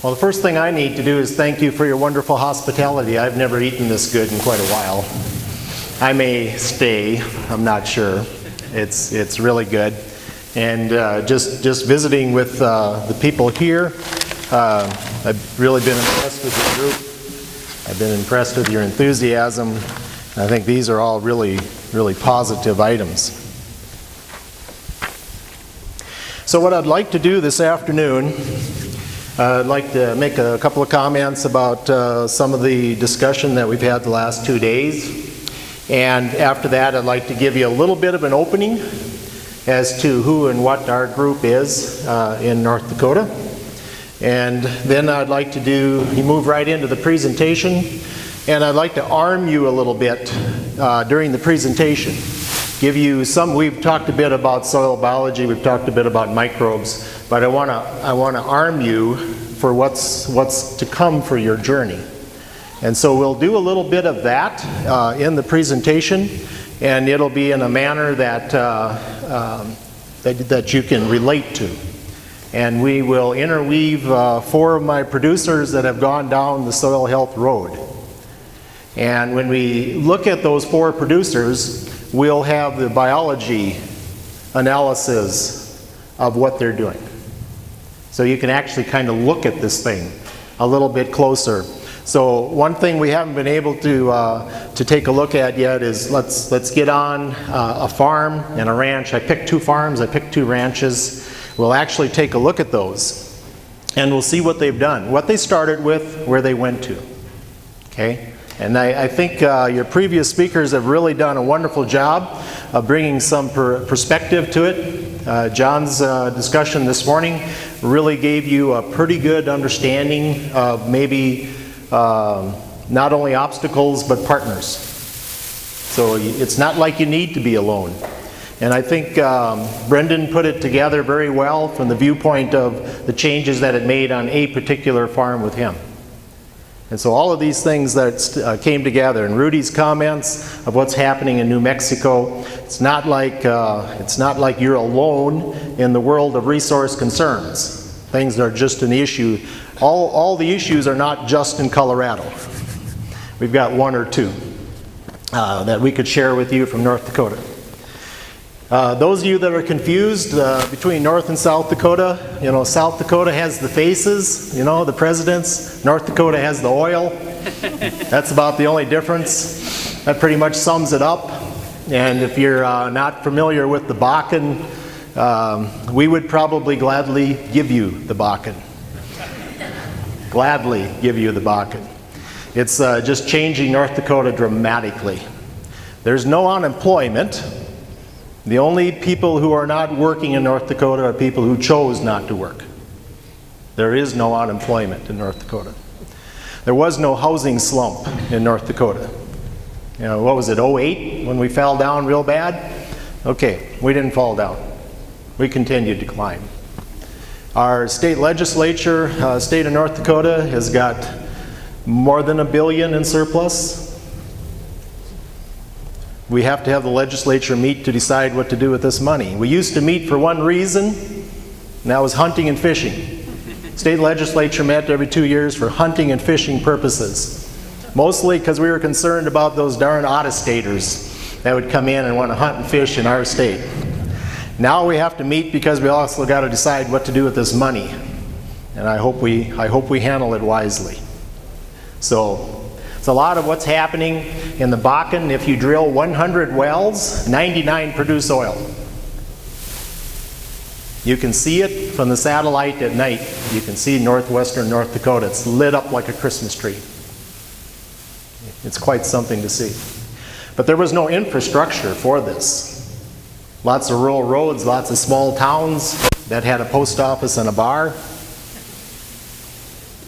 Well, the first thing I need to do is thank you for your wonderful hospitality. I've never eaten this good in quite a while. I may stay, I'm not sure. It's really good. And just visiting with the people here, I've really been impressed with your group. I've been impressed with your enthusiasm. I think these are all really, really positive items. So what I'd like to do this afternoon, I'd like to make a couple of comments about some of the discussion that we've had the last 2 days. And after that, I'd like to give you a little bit of an opening as to who and what our group is in North Dakota. And then I'd like to move right into the presentation. And I'd like to arm you a little bit during the presentation. Give you we've talked a bit about soil biology, we've talked a bit about microbes, but I want to arm you for what's to come for your journey. And so we'll do a little bit of that in the presentation, and it'll be in a manner that you can relate to. And we will interweave 4 of my producers that have gone down the Soill Health road. And when we look at those 4 producers, we'll have the biology analysis of what they're doing. So you can actually kind of look at this thing a little bit closer. So one thing we haven't been able to take a look at yet is let's get on a farm and a ranch. I picked 2 farms, I picked 2 ranches. We'll actually take a look at those and we'll see what they've done, what they started with, where they went to. Okay? And I think your previous speakers have really done a wonderful job of bringing some perspective to it. John's discussion this morning really gave you a pretty good understanding of maybe not only obstacles but partners. So it's not like you need to be alone. And I think Brendan put it together very well from the viewpoint of the changes that it made on a particular farm with him. And so all of these things that came together, and Rudy's comments of what's happening in New Mexico, it's not like you're alone in the world of resource concerns. Things are just an issue. All the issues are not just in Colorado. We've got 1 or 2 that we could share with you from North Dakota. Those of you that are confused between North and South Dakota, South Dakota has the faces, the presidents. North Dakota has the oil. That's about the only difference. That pretty much sums it up. And if you're not familiar with the Bakken, we would probably gladly give you the Bakken. Gladly give you the Bakken. It's just changing North Dakota dramatically. There's no unemployment. The only people who are not working in North Dakota are people who chose not to work. There is no unemployment in North Dakota. There was no housing slump in North Dakota. What was it, 2008 when we fell down real bad? Okay, we didn't fall down. We continued to climb. Our state legislature, state of North Dakota, has got more than $1 billion in surplus. We have to have the legislature meet to decide what to do with this money. We used to meet for one reason, and that was hunting and fishing. State legislature met every 2 years for hunting and fishing purposes. Mostly because we were concerned about those darn out-of-staters that would come in and want to hunt and fish in our state. Now we have to meet because we also got to decide what to do with this money. And I hope we handle it wisely. So it's a lot of what's happening in the Bakken. If you drill 100 wells, 99 produce oil. You can see it from the satellite at night. You can see northwestern North Dakota. It's lit up like a Christmas tree. It's quite something to see. But there was no infrastructure for this. Lots of rural roads, lots of small towns that had a post office and a bar.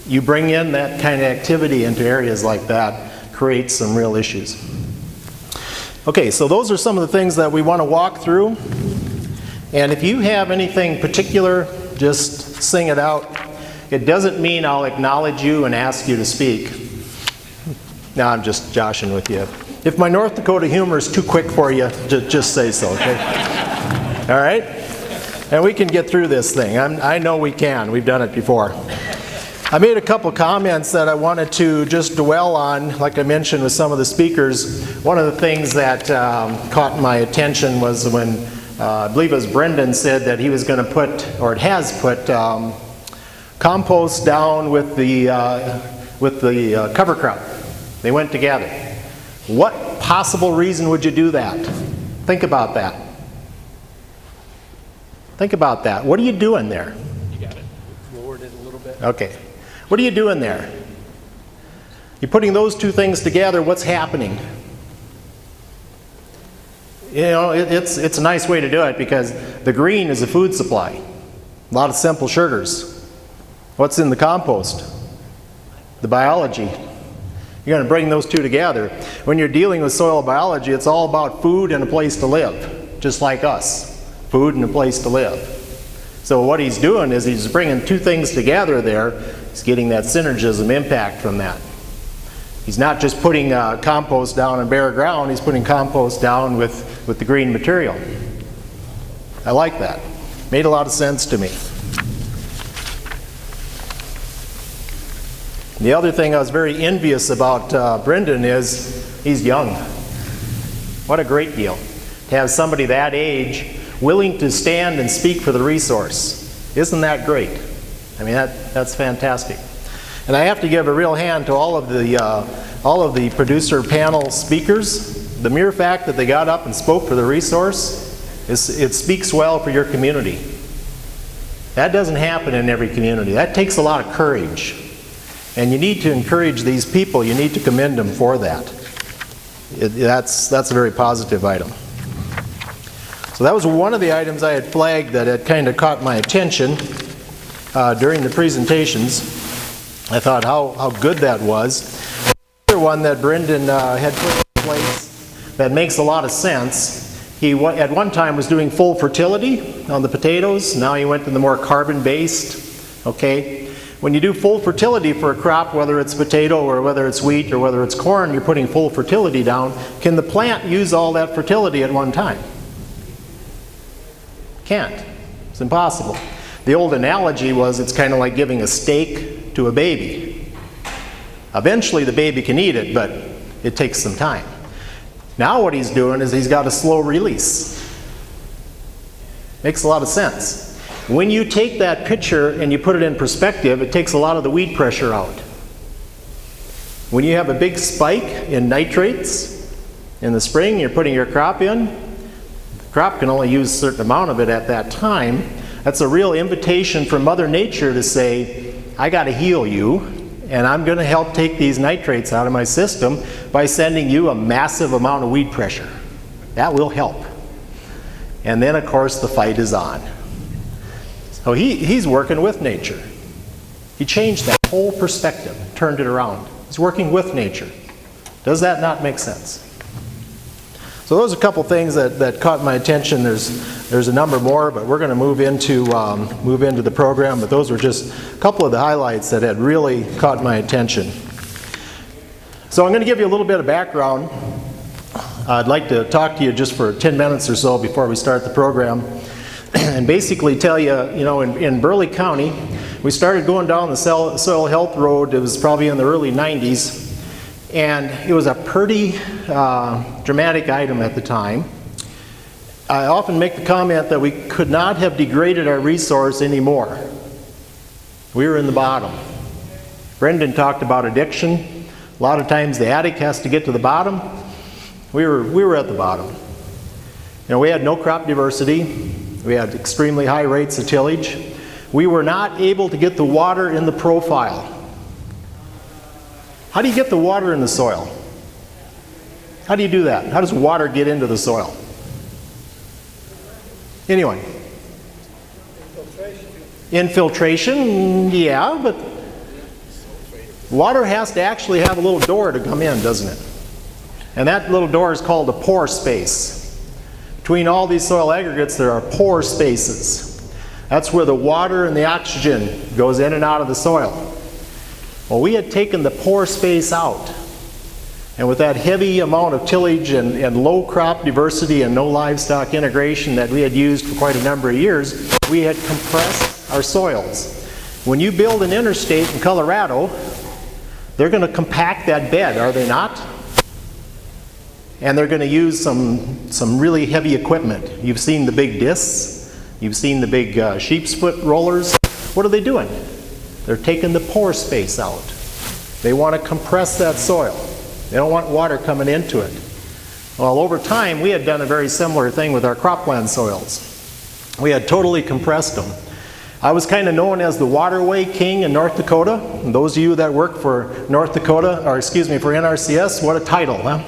You bring in that kind of activity into areas like that, creates some real issues. Okay, so those are some of the things that we want to walk through. And if you have anything particular, just sing it out. It doesn't mean I'll acknowledge you and ask you to speak. No, I'm just joshing with you. If my North Dakota humor is too quick for you, just say so, okay? All right? And we can get through this thing. I know we can. We've done it before. I made a couple comments that I wanted to just dwell on, like I mentioned with some of the speakers. One of the things that caught my attention was when, I believe it was Brendan said that he was going to put, or has put, compost down with the cover crop. They went together. What possible reason would you do that? Think about that. Think about that. What are you doing there? You got it. Lowered it a little bit. Okay. What are you doing there? You're putting those two things together, what's happening? You know, it's a nice way to do it because the green is a food supply. A lot of simple sugars. What's in the compost? The biology. You're going to bring those two together. When you're dealing with soil biology, it's all about food and a place to live, just like us. Food and a place to live. So what he's doing is he's bringing two things together there. He's getting that synergism impact from that. He's not just putting compost down in bare ground, he's putting compost down with the green material. I like that. Made a lot of sense to me. The other thing I was very envious about Brendan is he's young. What a great deal to have somebody that age willing to stand and speak for the resource. Isn't that great? I mean, that's fantastic. And I have to give a real hand to all of the producer panel speakers. The mere fact that they got up and spoke for the resource, it speaks well for your community. That doesn't happen in every community. That takes a lot of courage. And you need to encourage these people. You need to commend them for that. That's a very positive item. So that was one of the items I had flagged that had kind of caught my attention during the presentations. I thought how good that was. Another one that Brendan had put in place that makes a lot of sense. He at one time was doing full fertility on the potatoes. Now he went to the more carbon-based. Okay, when you do full fertility for a crop, whether it's potato or whether it's wheat or whether it's corn, you're putting full fertility down. Can the plant use all that fertility at one time? Can't. It's impossible. The old analogy was it's kind of like giving a steak to a baby. Eventually the baby can eat it, but it takes some time. Now what he's doing is he's got a slow release. Makes a lot of sense. When you take that picture and you put it in perspective, it takes a lot of the weed pressure out. When you have a big spike in nitrates in the spring, you're putting your crop in, crop can only use a certain amount of it at that time. That's a real invitation from Mother Nature to say, I got to heal you, and I'm going to help take these nitrates out of my system by sending you a massive amount of weed pressure. That will help. And then, of course, the fight is on. So he's working with nature. He changed that whole perspective, turned it around. He's working with nature. Does that not make sense? So those are a couple things that caught my attention. There's a number more, but we're going to move into the program. But those were just a couple of the highlights that had really caught my attention. So I'm going to give you a little bit of background. I'd like to talk to you just for 10 minutes or so before we start the program, and basically tell you, in Burleigh County, we started going down the Soill Health Road. It was probably in the early 90s. And it was a pretty dramatic item at the time. I often make the comment that we could not have degraded our resource anymore. We were in the bottom. Brendan talked about addiction. A lot of times the addict has to get to the bottom. We were at the bottom. We had no crop diversity. We had extremely high rates of tillage. We were not able to get the water in the profile. How do you get the water in the soil? How do you do that? How does water get into the soil? Anyway. Infiltration, yeah, but water has to actually have a little door to come in, doesn't it? And that little door is called a pore space. Between all these soil aggregates, there are pore spaces. That's where the water and the oxygen goes in and out of the soil. Well, we had taken the pore space out. And with that heavy amount of tillage and low crop diversity and no livestock integration that we had used for quite a number of years, we had compressed our soils. When you build an interstate in Colorado, they're going to compact that bed, are they not? And they're going to use some really heavy equipment. You've seen the big discs. You've seen the big sheep's foot rollers. What are they doing? They're taking the pore space out. They want to compress that soil. They don't want water coming into it. Well, over time, we had done a very similar thing with our cropland soils. We had totally compressed them. I was kind of known as the waterway king in North Dakota. And those of you that work for North Dakota, or excuse me, for NRCS, what a title, huh?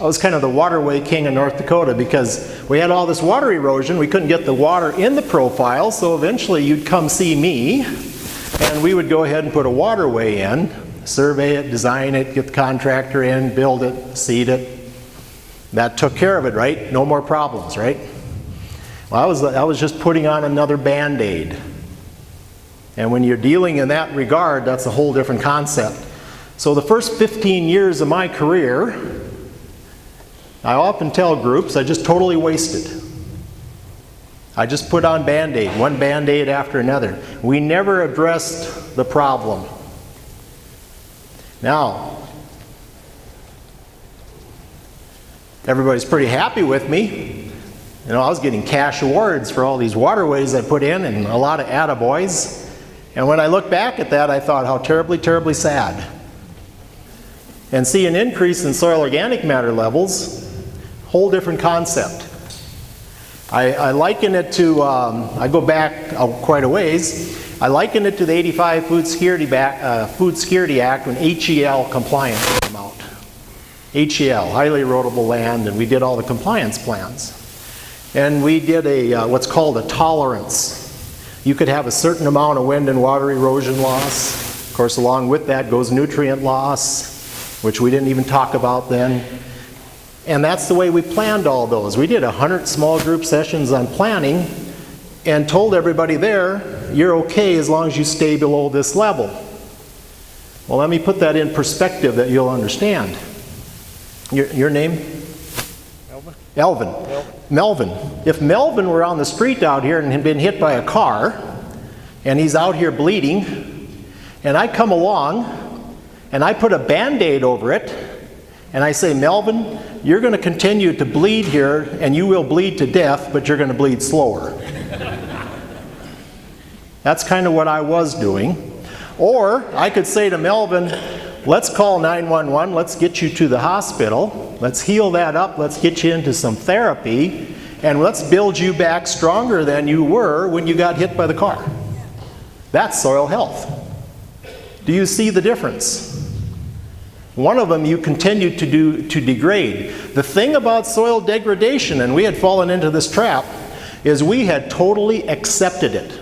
I was kind of the waterway king in North Dakota because we had all this water erosion. We couldn't get the water in the profile, so eventually you'd come see me, and we would go ahead and put a waterway in, survey it, design it, get the contractor in, build it, seed it. That took care of it, right? No more problems, right? Well, I was just putting on another Band-Aid. And when you're dealing in that regard, that's a whole different concept. So the first 15 years of my career, I often tell groups, I just totally wasted. I just put on Band-Aid, one Band-Aid after another. We never addressed the problem. Now, everybody's pretty happy with me. You know, I was getting cash awards for all these waterways I put in and a lot of attaboys. And when I look back at that, I thought how terribly, terribly sad. And see an increase in soil organic matter levels, whole different concept. I liken it to, I go back quite a ways, I liken it to the 85 Food Security Act when HEL compliance came out. HEL, highly erodible land, and we did all the compliance plans. And we did what's called a tolerance. You could have a certain amount of wind and water erosion loss. Of course, along with that goes nutrient loss, which we didn't even talk about then. And that's the way we planned all those. We did 100 small group sessions on planning and told everybody there, you're okay as long as you stay below this level. Well, let me put that in perspective that you'll understand. Your name? Elvin. Melvin. If Melvin were on the street out here and had been hit by a car, and he's out here bleeding, and I come along, and I put a Band-Aid over it, and I say, Melvin, you're going to continue to bleed here, and you will bleed to death, but you're going to bleed slower. That's kind of what I was doing. Or I could say to Melvin, let's call 911, let's get you to the hospital, let's heal that up, let's get you into some therapy, and let's build you back stronger than you were when you got hit by the car. That's soil health. Do you see the difference? One of them you continue to degrade. The thing about soil degradation, and we had fallen into this trap, is we had totally accepted it.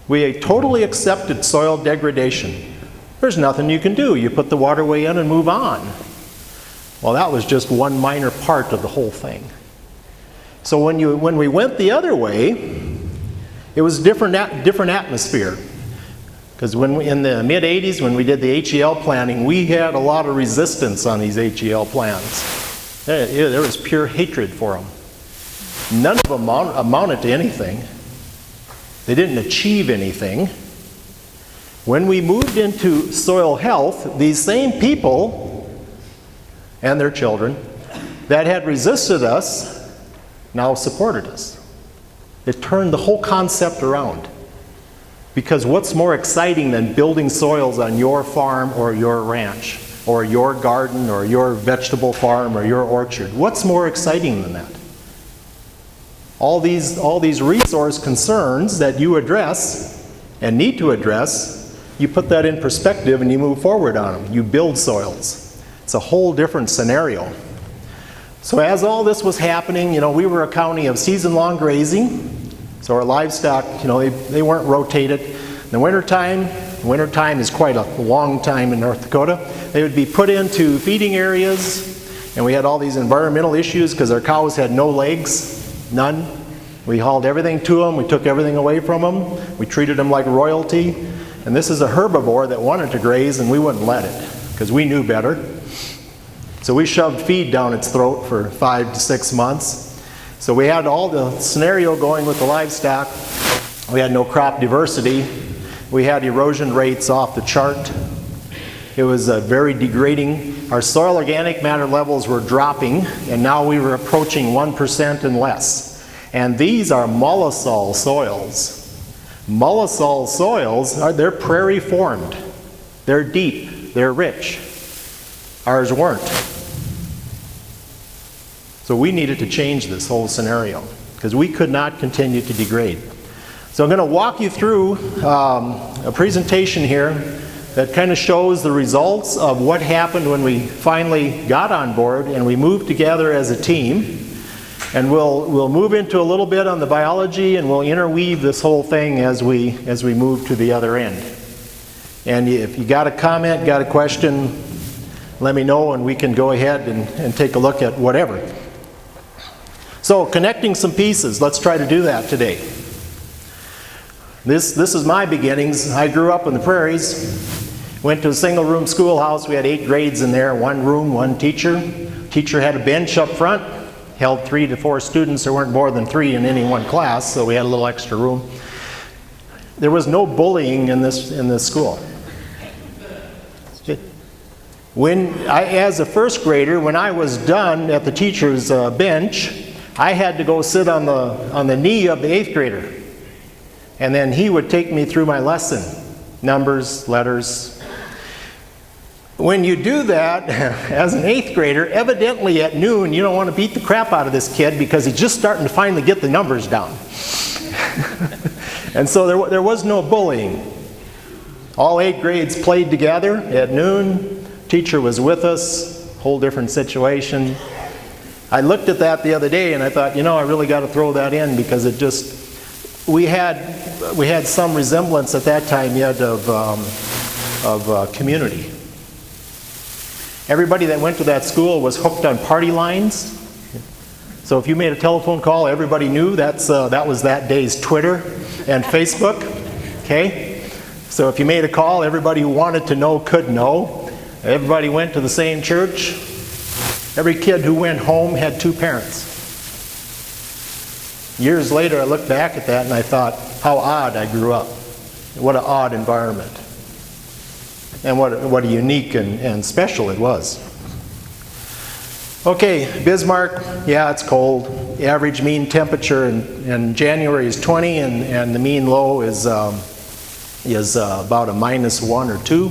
We had totally accepted soil degradation. There's nothing you can do. You put the waterway in and move on. Well, that was just one minor part of the whole thing. So when we went the other way, it was different atmosphere. Because in the mid-'80s, when we did the HEL planning, we had a lot of resistance on these HEL plans. There was pure hatred for them. None of them amounted to anything. They didn't achieve anything. When we moved into soil health, these same people and their children that had resisted us now supported us. It turned the whole concept around. Because what's more exciting than building soils on your farm or your ranch or your garden or your vegetable farm or your orchard? What's more exciting than that? All these resource concerns that you address and need to address, you put that in perspective and you move forward on them. You build soils. It's a whole different scenario. So as all this was happening, you know, we were a county of season-long grazing. So our livestock, you know, they weren't rotated. In the wintertime is quite a long time in North Dakota. They would be put into feeding areas, and we had all these environmental issues because our cows had no legs, none. We hauled everything to them, we took everything away from them, we treated them like royalty. And this is a herbivore that wanted to graze, and we wouldn't let it because we knew better. So we shoved feed down its throat for 5 to 6 months. So we had all the scenario going with the livestock. We had no crop diversity. We had erosion rates off the chart. It was very degrading. Our soil organic matter levels were dropping, and now we were approaching 1% and less. And these are mollisol soils. Mollisol soils, they're prairie formed. They're deep, they're rich. Ours weren't. So we needed to change this whole scenario because we could not continue to degrade. So I'm going to walk you through a presentation here that kind of shows the results of what happened when we finally got on board and we moved together as a team. And we'll move into a little bit on the biology, and we'll interweave this whole thing as we move to the other end. And if you got a comment, got a question, let me know and we can go ahead and take a look at whatever. So connecting some pieces, let's try to do that today. This is my beginnings. I grew up in the prairies, went to a single room schoolhouse. We had 8 grades in there, 1 room, 1 teacher. Teacher had a bench up front, held 3 to 4 students. There weren't more than 3 in any one class, so we had a little extra room. There was no bullying in this school. As a first grader, when I was done at the teacher's bench, I had to go sit on the knee of the 8th grader. And then he would take me through my lesson. Numbers, letters. When you do that, as an 8th grader, evidently at noon, you don't want to beat the crap out of this kid because he's just starting to finally get the numbers down. And so there was no bullying. All 8 grades played together at noon. Teacher was with us, whole different situation. I looked at that the other day and I thought, I really got to throw that in because it just, we had some resemblance at that time yet of community. Everybody that went to that school was hooked on party lines. So if you made a telephone call, everybody knew that was that day's Twitter and Facebook. Okay? So if you made a call, everybody who wanted to know could know. Everybody went to the same church. Every kid who went home had 2 parents. Years later, I look back at that and I thought, how odd I grew up. What an odd environment. And what a unique and special it was. Okay, Bismarck, yeah, it's cold. The average mean temperature in January is 20, and the mean low is about a -1 or 2.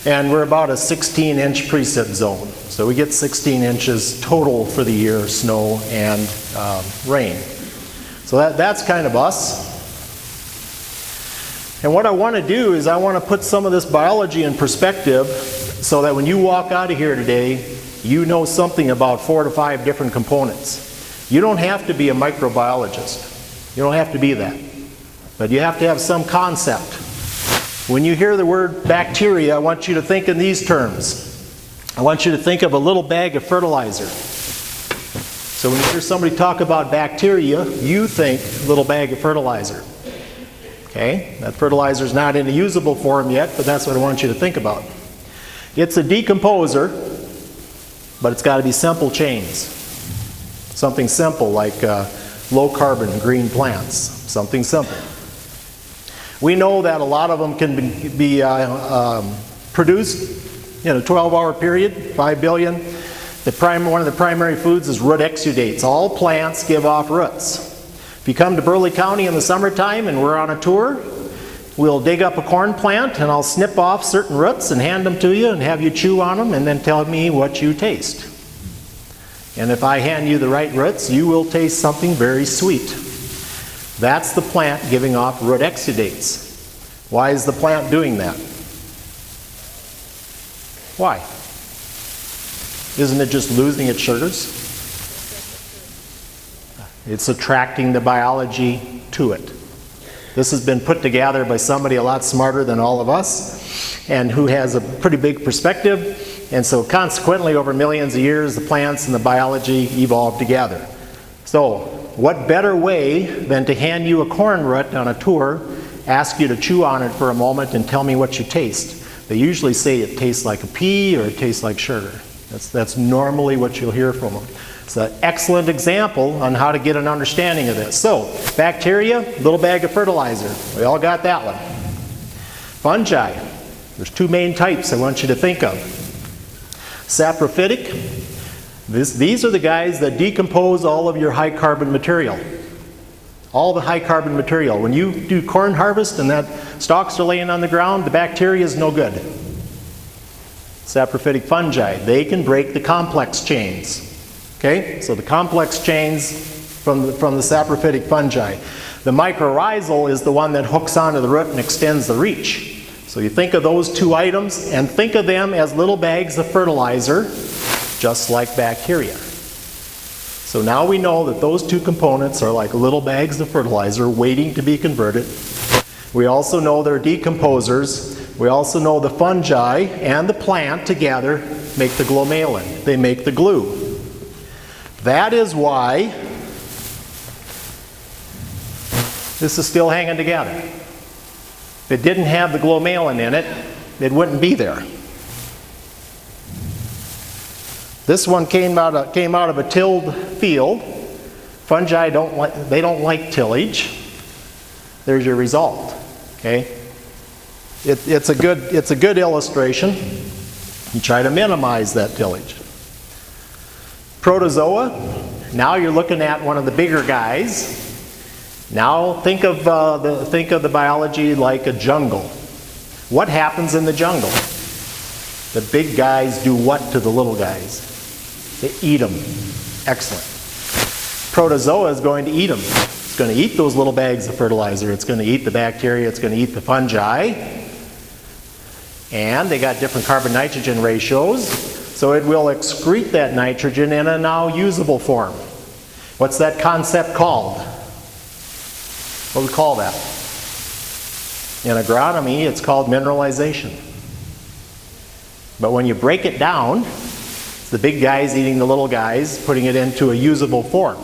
And we're about a 16-inch precip zone. So we get 16 inches total for the year, snow and rain. So that's kind of us. And what I want to do is I want to put some of this biology in perspective so that when you walk out of here today, you know something about 4 to 5 different components. You don't have to be a microbiologist. You don't have to be that. But you have to have some concept. When you hear the word bacteria, I want you to think in these terms. I want you to think of a little bag of fertilizer. So when you hear somebody talk about bacteria, you think little bag of fertilizer. Okay? That fertilizer is not in a usable form yet, but that's what I want you to think about. It's a decomposer, but it's got to be simple chains. Something simple like low carbon green plants. Something simple. We know that a lot of them can be produced in a 12-hour period, 5 billion. One of the primary foods is root exudates. All plants give off roots. If you come to Burley County in the summertime and we're on a tour, we'll dig up a corn plant and I'll snip off certain roots and hand them to you and have you chew on them and then tell me what you taste. And if I hand you the right roots, you will taste something very sweet. That's the plant giving off root exudates. Why is the plant doing that? Why? Isn't it just losing its sugars? It's attracting the biology to it. This has been put together by somebody a lot smarter than all of us and who has a pretty big perspective. And so consequently, over millions of years, the plants and the biology evolved together. So what better way than to hand you a corn root on a tour, ask you to chew on it for a moment and tell me what you taste. They usually say it tastes like a pea or it tastes like sugar. That's normally what you'll hear from them. It's an excellent example on how to get an understanding of this. So, bacteria, little bag of fertilizer. We all got that one. Fungi. There's two main types I want you to think of. Saprophytic. These are the guys that decompose all of your high carbon material. All the high carbon material. When you do corn harvest and that stalks are laying on the ground, the bacteria is no good. Saprophytic fungi. They can break the complex chains. Okay, so the complex chains from the saprophytic fungi. The mycorrhizal is the one that hooks onto the root and extends the reach. So you think of those two items and think of them as little bags of fertilizer, just like bacteria. So now we know that those two components are like little bags of fertilizer waiting to be converted. We also know they're decomposers. We also know the fungi and the plant together make the glomalin. They make the glue. That is why this is still hanging together. If it didn't have the glomalin in it, it wouldn't be there. This one came out of a tilled field. Fungi don't like tillage. There's your result. Okay? It's a good illustration. You try to minimize that tillage. Protozoa. Now you're looking at one of the bigger guys. Now think of the biology like a jungle. What happens in the jungle? The big guys do what to the little guys? They eat them. Excellent. Protozoa is going to eat them. It's going to eat those little bags of fertilizer. It's going to eat the bacteria. It's going to eat the fungi. And they got different carbon-nitrogen ratios. So it will excrete that nitrogen in a now usable form. What's that concept called? What do we call that? In agronomy, it's called mineralization. But when you break it down, it's the big guys eating the little guys, putting it into a usable form.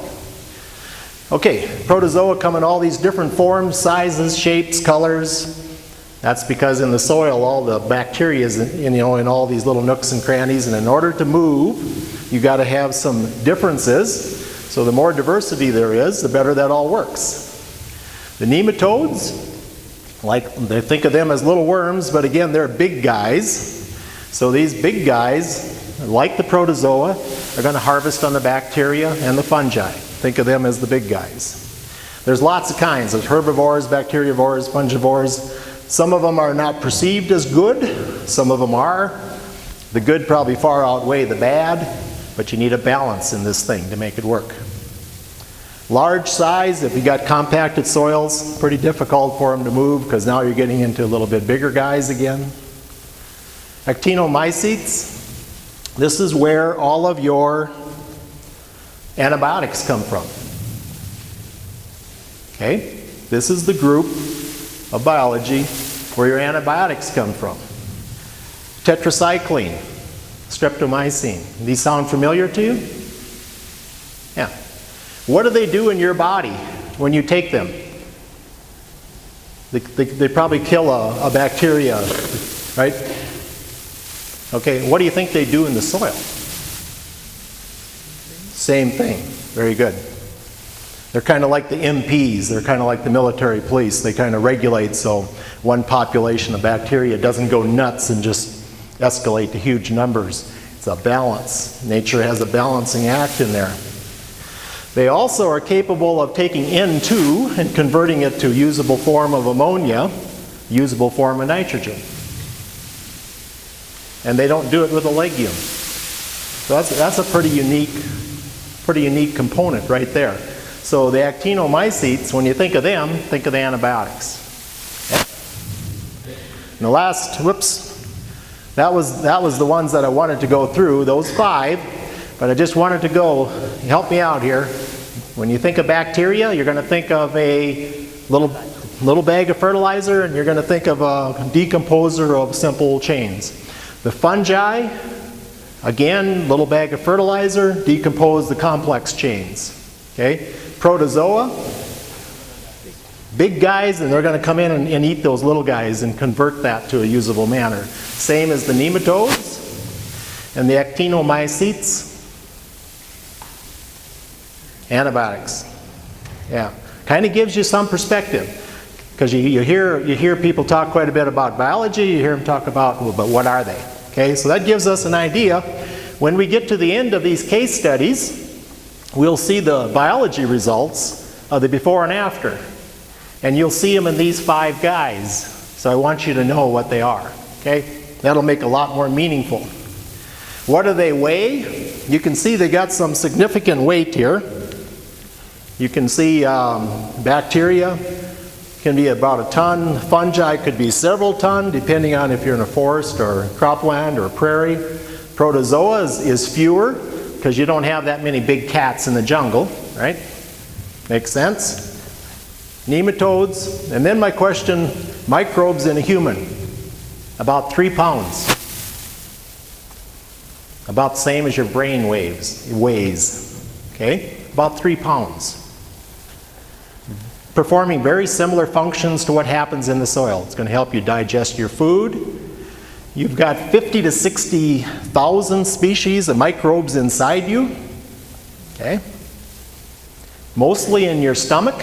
Okay, protozoa come in all these different forms, sizes, shapes, colors. That's because in the soil, all the bacteria is in all these little nooks and crannies, and in order to move, you got to have some differences. So the more diversity there is, the better that all works. The nematodes, they think of them as little worms, but again, they're big guys. So these big guys, like the protozoa, are going to harvest on the bacteria and the fungi. Think of them as the big guys. There's lots of kinds. There's herbivores, bacteriivores, fungivores. Some of them are not perceived as good. Some of them are. The good probably far outweigh the bad, but you need a balance in this thing to make it work. Large size, if you got compacted soils, pretty difficult for them to move because now you're getting into a little bit bigger guys again. Actinomycetes, this is where all of your antibiotics come from. Okay? This is the group of biology where your antibiotics come from. Tetracycline, streptomycin. These sound familiar to you? Yeah. What do they do in your body when you take them? They probably kill a bacteria, right? Okay, what do you think they do in the soil? Same thing. Very good. They're kind of like the MPs. They're kind of like the military police. They kind of regulate so one population of bacteria doesn't go nuts and just escalate to huge numbers. It's a balance. Nature has a balancing act in there. They also are capable of taking N2 and converting it to a usable form of ammonia, usable form of nitrogen. And they don't do it with a legume. So that's a pretty unique component right there. So the actinomycetes, when you think of them, think of the antibiotics. And the last, that was the ones that I wanted to go through, those 5, but I just wanted to help me out here. When you think of bacteria, you're going to think of a little bag of fertilizer, and you're going to think of a decomposer of simple chains. The fungi, again, little bag of fertilizer, decompose the complex chains. Okay? Protozoa, big guys, and they're going to come in and eat those little guys and convert that to a usable manner. Same as the nematodes and the actinomycetes. Antibiotics. Yeah. Kind of gives you some perspective. Because you hear people talk quite a bit about biology, you hear them talk about, well, but what are they? Okay, so that gives us an idea. When we get to the end of these case studies, we'll see the biology results of the before and after. And you'll see them in these 5 guys. So I want you to know what they are. Okay, that'll make a lot more meaningful. What do they weigh? You can see they got some significant weight here. You can see bacteria can be about a ton. Fungi could be several ton, depending on if you're in a forest or cropland or prairie. Protozoa is fewer, because you don't have that many big cats in the jungle, right? Makes sense? Nematodes, and then my question, microbes in a human. About 3 pounds. About the same as your brain weighs. Okay? About 3 pounds. Performing very similar functions to what happens in the soil. It's going to help you digest your food. You've got 50 to 60,000 species of microbes inside you. Okay? Mostly in your stomach,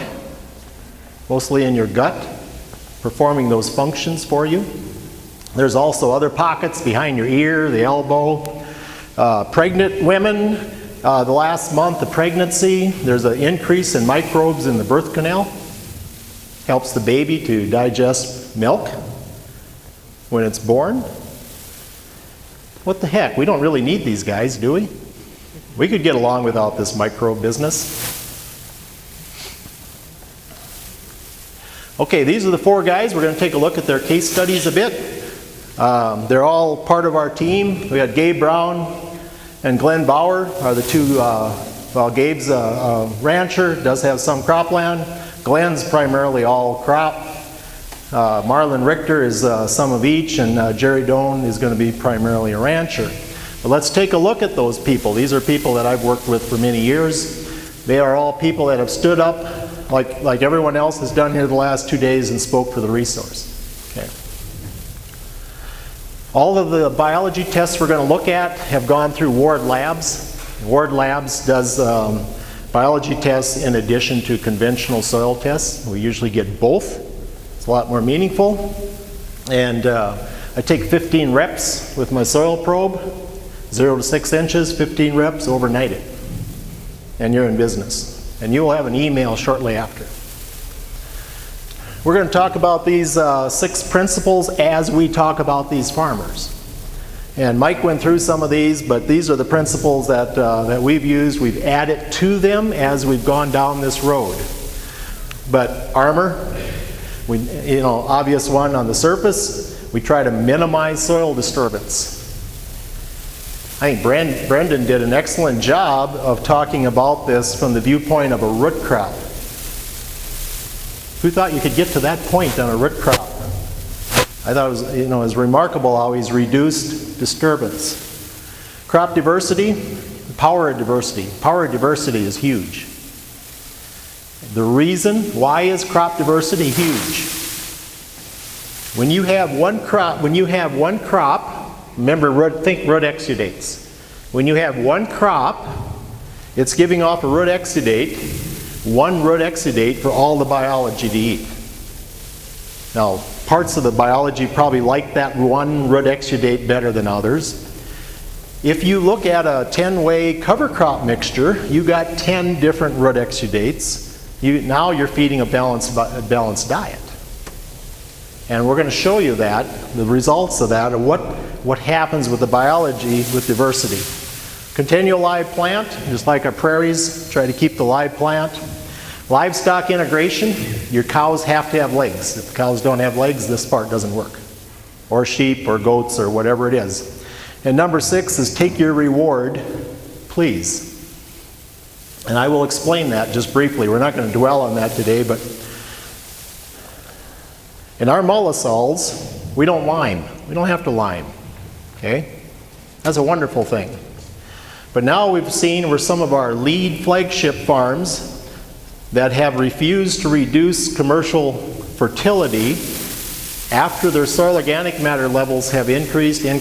mostly in your gut, performing those functions for you. There's also other pockets behind your ear, the elbow. Pregnant women, the last month of pregnancy, there's an increase in microbes in the birth canal. Helps the baby to digest milk when it's born. What the heck? We don't really need these guys, do we? We could get along without this microbe business. Okay, these are the 4 guys. We're going to take a look at their case studies a bit. They're all part of our team. We got Gabe Brown and Glenn Bauer are the 2, well, Gabe's a rancher, does have some cropland. Glenn's primarily all crop. Marlon Richter is some of each, and Jerry Doan is going to be primarily a rancher. But let's take a look at those people. These are people that I've worked with for many years. They are all people that have stood up like everyone else has done here the last 2 days and spoke for the resource. Okay. All of the biology tests we're going to look at have gone through Ward Labs. Ward Labs does biology tests in addition to conventional soil tests. We usually get both. It's a lot more meaningful. And I take 15 reps with my soil probe, 0 to 6 inches, 15 reps, overnight it. And you're in business. And you will have an email shortly after. We're going to talk about these 6 principles as we talk about these farmers. And Mike went through some of these, but these are the principles that we've used. We've added to them as we've gone down this road. But armor, obvious one on the surface, we try to minimize soil disturbance. I think Brendan did an excellent job of talking about this from the viewpoint of a root crop. Who thought you could get to that point on a root crop? I thought it was remarkable how he's reduced disturbance. Crop diversity, power of diversity. Power of diversity is huge. The reason why is crop diversity huge? When you have one crop, remember think root exudates. When you have one crop, it's giving off a root exudate, one root exudate for all the biology to eat. Now, parts of the biology probably like that one root exudate better than others. If you look at a 10-way cover crop mixture, you got 10 different root exudates. Now you're feeding a balanced diet. And we're going to show you that, the results of that, and what happens with the biology with diversity. Continual live plant, just like our prairies, try to keep the live plant. Livestock integration, your cows have to have legs. If the cows don't have legs, this part doesn't work. Or sheep or goats or whatever it is. And number 6 is take your reward, please. And I will explain that just briefly. We're not going to dwell on that today, but in our mollisols, we don't lime. We don't have to lime. Okay? That's a wonderful thing. But now we've seen where some of our lead flagship farms that have refused to reduce commercial fertility after their soil organic matter levels have increased, and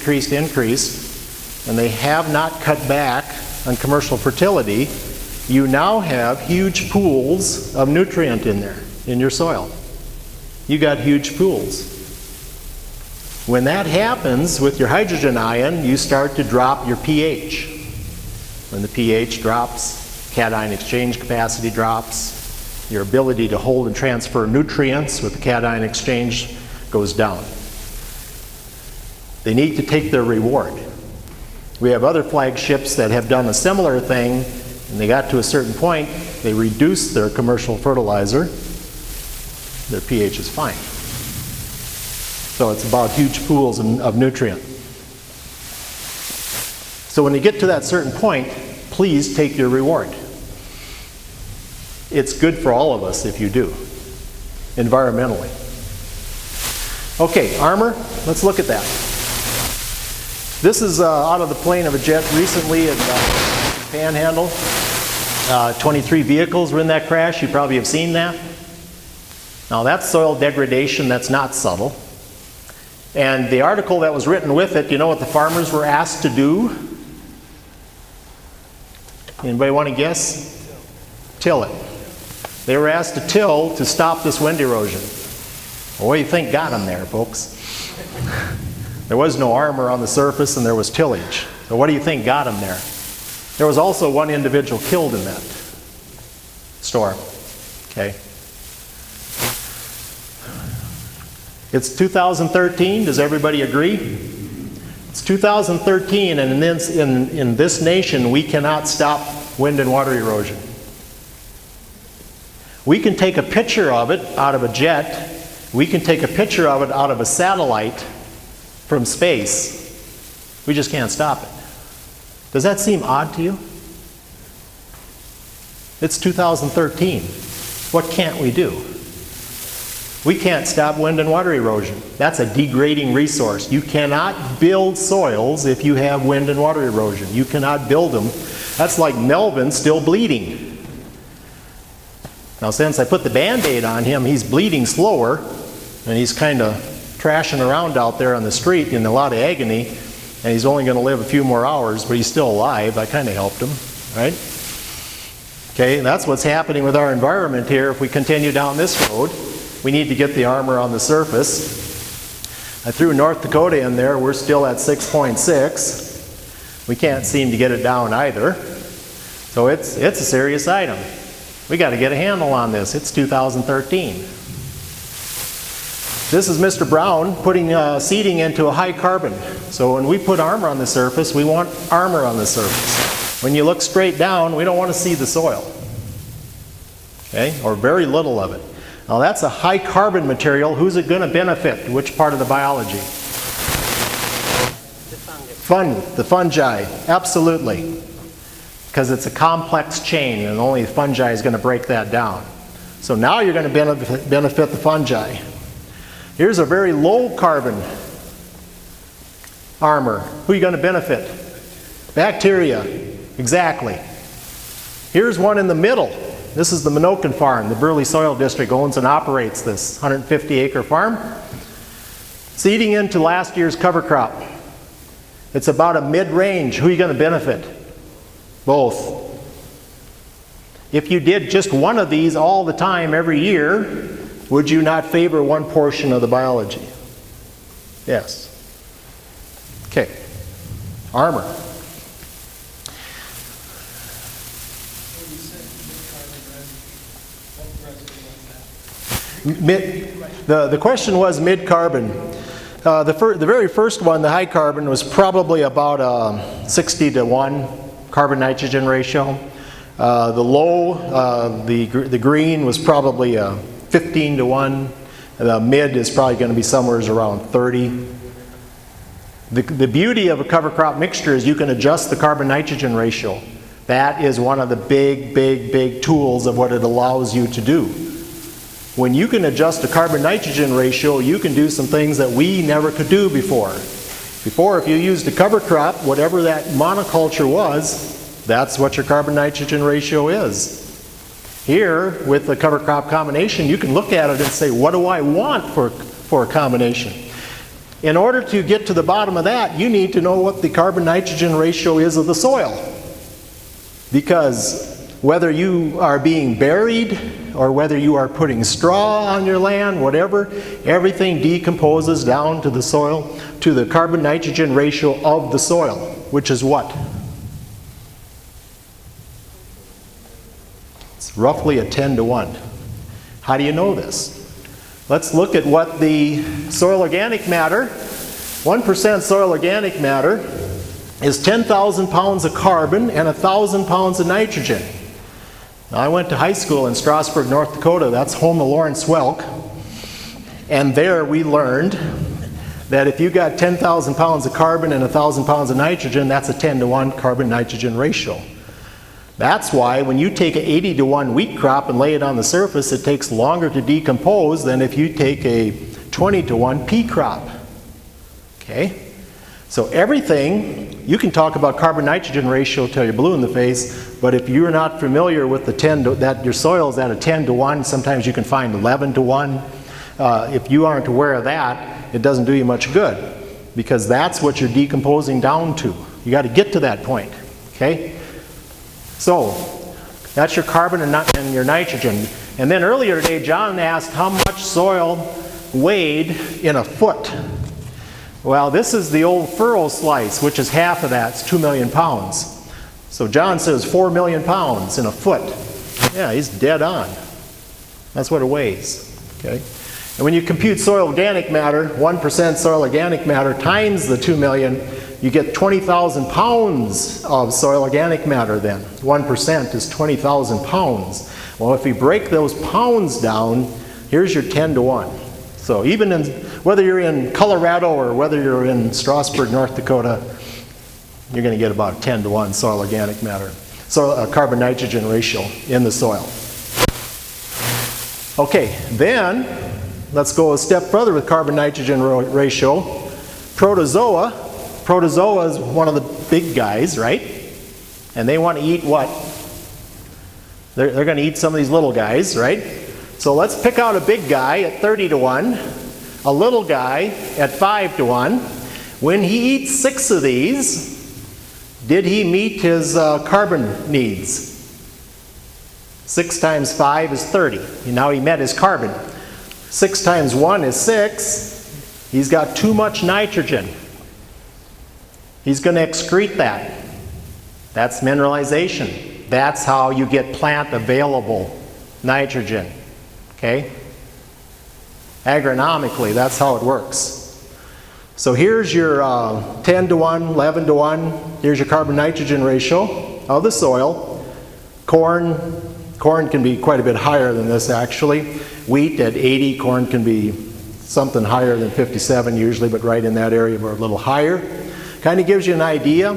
they have not cut back on commercial fertility, you now have huge pools of nutrient in there, in your soil. You got huge pools. When that happens with your hydrogen ion, you start to drop your pH. When the pH drops, cation exchange capacity drops, your ability to hold and transfer nutrients with the cation exchange goes down. They need to take their reward. We have other flagships that have done a similar thing, and they got to a certain point, they reduced their commercial fertilizer, their pH is fine. So it's about huge pools of nutrient. So when you get to that certain point, please take your reward. It's good for all of us if you do, environmentally. Okay, armor, let's look at that. This is out of the plane of a jet recently at Panhandle. 23 vehicles were in that crash. You probably have seen that. Now that's soil degradation that's not subtle. And the article that was written with it, you know what the farmers were asked to do? Anybody want to guess? Till it. They were asked to till to stop this wind erosion. Well, what do you think got them there, folks? There was no armor on the surface and there was tillage. So what do you think got them there? There was also one individual killed in that storm. Okay. It's 2013. Does everybody agree? It's 2013, and in this nation, we cannot stop wind and water erosion. We can take a picture of it out of a jet. We can take a picture of it out of a satellite from space. We just can't stop it. Does that seem odd to you? It's 2013. What can't we do? We can't stop wind and water erosion. That's a degrading resource. You cannot build soils if you have wind and water erosion. You cannot build them. That's like Melvin still bleeding. Now since I put the Band-Aid on him, he's bleeding slower, and he's kind of trashing around out there on the street in a lot of agony, and he's only going to live a few more hours, but he's still alive. I kind of helped him, right? Okay, and that's what's happening with our environment here. If we continue down this road, we need to get the armor on the surface. I threw North Dakota in there. We're still at 6.6. We can't seem to get it down either. So it's a serious item. We got to get a handle on this. It's 2013. This is Mr. Brown putting seeding into a high carbon. So when we put armor on the surface, we want armor on the surface. When you look straight down, we don't want to see the soil. Okay? Or very little of it. Now that's a high carbon material. Who's it going to benefit? Which part of the biology? The fungi. Absolutely. Because it's a complex chain and only the fungi is going to break that down. So now you're going to benefit the fungi. Here's a very low carbon armor. Who are you going to benefit? Bacteria. Exactly. Here's one in the middle. This is the Minokan farm. The Burley Soil District owns and operates this 150-acre farm. Seeding into last year's cover crop. It's about a mid-range. Who are you going to benefit? Both. If you did just one of these all the time every year, would you not favor one portion of the biology? Yes. Okay. Armor. The question was mid-carbon. The very first one, the high carbon, was probably about a 60-to-1 carbon-nitrogen ratio. The low, the green was probably a 15-to-1. The mid is probably going to be somewhere around 30. The beauty of a cover crop mixture is you can adjust the carbon-nitrogen ratio. That is one of the big tools of what it allows you to do. When you can adjust the carbon-nitrogen ratio, you can do some things that we never could do before. Before, if you used a cover crop, whatever that monoculture was, that's what your carbon-nitrogen ratio is. Here, with the cover crop combination, you can look at it and say, what do I want for a combination? In order to get to the bottom of that, you need to know what the carbon-nitrogen ratio is of the soil. Because whether you are being buried or whether you are putting straw on your land, whatever, everything decomposes down to the soil, to the carbon-nitrogen ratio of the soil, which is what? It's roughly a 10 to 1. How do you know this? Let's look at what the soil organic matter, 1% soil organic matter, is 10,000 pounds of carbon and 1,000 pounds of nitrogen. Now, I went to high school in Strasburg, North Dakota. That's home of Lawrence Welk. And there we learned that if you got 10,000 pounds of carbon and 1,000 pounds of nitrogen, that's a 10 to 1 carbon-nitrogen ratio. That's why when you take an 80 to 1 wheat crop and lay it on the surface, it takes longer to decompose than if you take a 20 to 1 pea crop. Okay? So everything, you can talk about carbon-nitrogen ratio till you're blue in the face, but if you're not familiar with the 10 to, that your soil's at a 10 to 1, sometimes you can find 11 to 1. If you aren't aware of that, it doesn't do you much good, because that's what you're decomposing down to. You got to get to that point. Okay? So that's your carbon and your nitrogen. And then earlier today, John asked how much soil weighed in a foot. Well, this is the old furrow slice, which is half of that. It's 2 million pounds. So John says 4 million pounds in a foot. Yeah, he's dead on. That's what it weighs. Okay? And when you compute soil organic matter, 1% soil organic matter times the 2 million, you get 20,000 pounds of soil organic matter then. 1% is 20,000 pounds. Well, if we break those pounds down, here's your 10 to 1. So even in, whether you're in Colorado or whether you're in Strasburg, North Dakota, you're going to get about 10 to 1 soil organic matter, so carbon-nitrogen ratio in the soil. Okay, then let's go a step further with carbon-nitrogen ratio. Protozoa. Protozoa is one of the big guys, right? And they want to eat what? They're going to eat some of these little guys, right? So let's pick out a big guy at 30 to 1, a little guy at 5 to 1. When he eats 6 of these, did he meet his carbon needs? 6 times 5 is 30. Now he met his carbon. 6 times 1 is 6. He's got too much nitrogen. He's going to excrete that. That's mineralization. That's how you get plant available nitrogen. Okay? Agronomically, that's how it works. So here's your 10 to 1, 11 to 1. Here's your carbon-nitrogen ratio of the soil. Corn can be quite a bit higher than this actually. Wheat at 80, corn can be something higher than 57 usually, but right in that area we're a little higher. Kind of gives you an idea.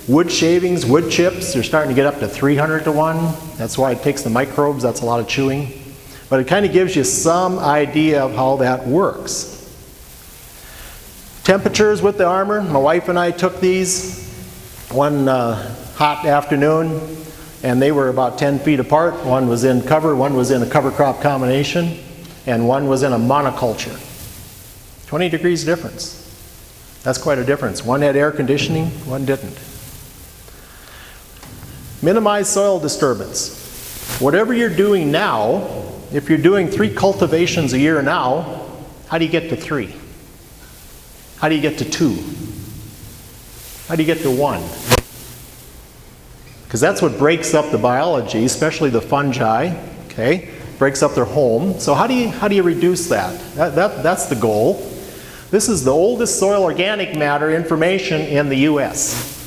Wood shavings, wood chips, they're starting to get up to 300 to 1. That's why it takes the microbes, that's a lot of chewing. But it kind of gives you some idea of how that works. Temperatures with the armor. My wife and I took these one hot afternoon, and they were about 10 feet apart. One was in cover, one was in a cover crop combination, and one was in a monoculture. 20 degrees difference. That's quite a difference. One had air conditioning, one didn't. Minimize soil disturbance. Whatever you're doing now, if you're doing 3 cultivations a year now, how do you get to 3? How do you get to 2? How do you get to 1? Because that's what breaks up the biology, especially the fungi, okay? Breaks up their home. So how do you reduce that? That's the goal. This is the oldest soil organic matter information in the U.S.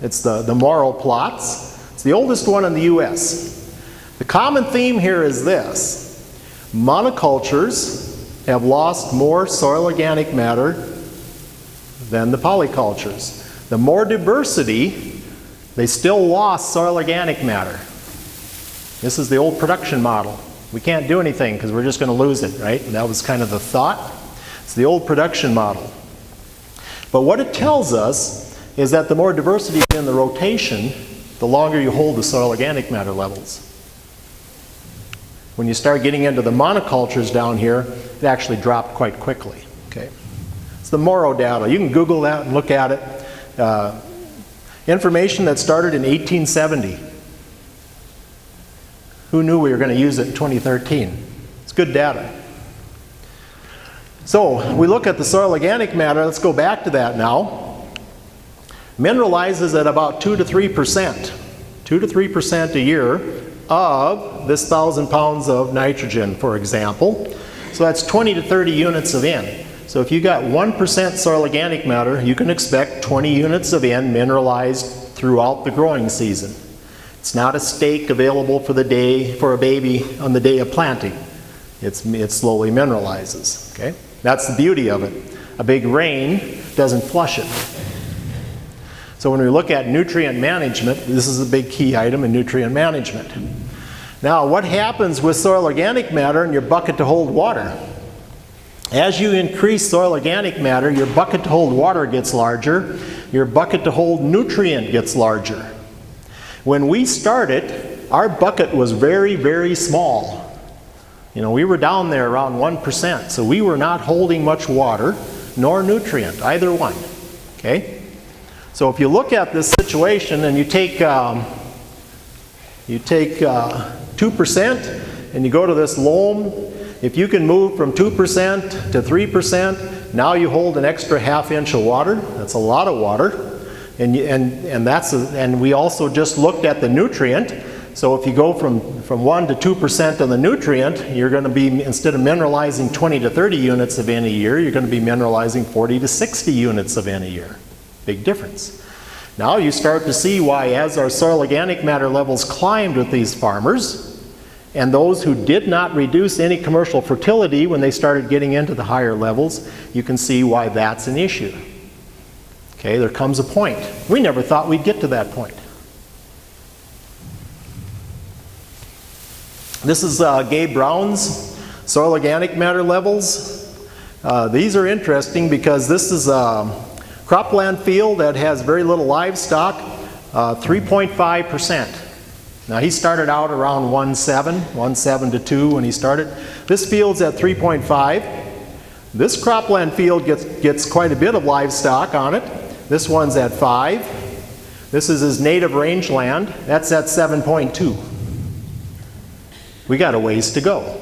It's the Morrow plots. It's the oldest one in the U.S. The common theme here is this. Monocultures have lost more soil organic matter than the polycultures. The more diversity, they still lost soil organic matter. This is the old production model. We can't do anything because we're just going to lose it, right? And that was kind of the thought. It's the old production model. But what it tells us is that the more diversity in the rotation, the longer you hold the soil organic matter levels. When you start getting into the monocultures down here, it actually dropped quite quickly. Okay, it's the Morrow data. You can Google that and look at it. Information that started in 1870. Who knew we were going to use it in 2013? It's good data. So we look at the soil organic matter. Let's go back to that now. Mineralizes at about 2 to 3%. 2 to 3% a year of this 1,000 pounds of nitrogen, for example. So that's 20 to 30 units of N. So if you got 1% soil organic matter, you can expect 20 units of N mineralized throughout the growing season. It's not a stake available for a baby on the day of planting. It slowly mineralizes. Okay? That's the beauty of it. A big rain doesn't flush it. So when we look at nutrient management, this is a big key item in nutrient management. Now, what happens with soil organic matter in your bucket to hold water? As you increase soil organic matter, your bucket to hold water gets larger, your bucket to hold nutrient gets larger. When we started, our bucket was very, very small. You know, we were down there around 1%, so we were not holding much water nor nutrient, either one. Okay? So if you look at this situation and you take 2% and you go to this loam, if you can move from 2% to 3%, now you hold an extra ½ inch of water. That's a lot of water. And we also just looked at the nutrient. So if you go from 1 to 2% on the nutrient, you're going to be, instead of mineralizing 20 to 30 units of N a year, you're going to be mineralizing 40 to 60 units of N a year. Big difference. Now you start to see why, as our soil organic matter levels climbed with these farmers, and those who did not reduce any commercial fertility when they started getting into the higher levels, you can see why that's an issue. Okay, there comes a point. We never thought we'd get to that point. This is Gabe Brown's soil organic matter levels. These are interesting because this is a cropland field that has very little livestock, 3.5%. Now he started out around 1.7 to 2 when he started. This field's at 3.5. This cropland field gets quite a bit of livestock on it. This one's at 5. This is his native rangeland. That's at 7.2. We got a ways to go.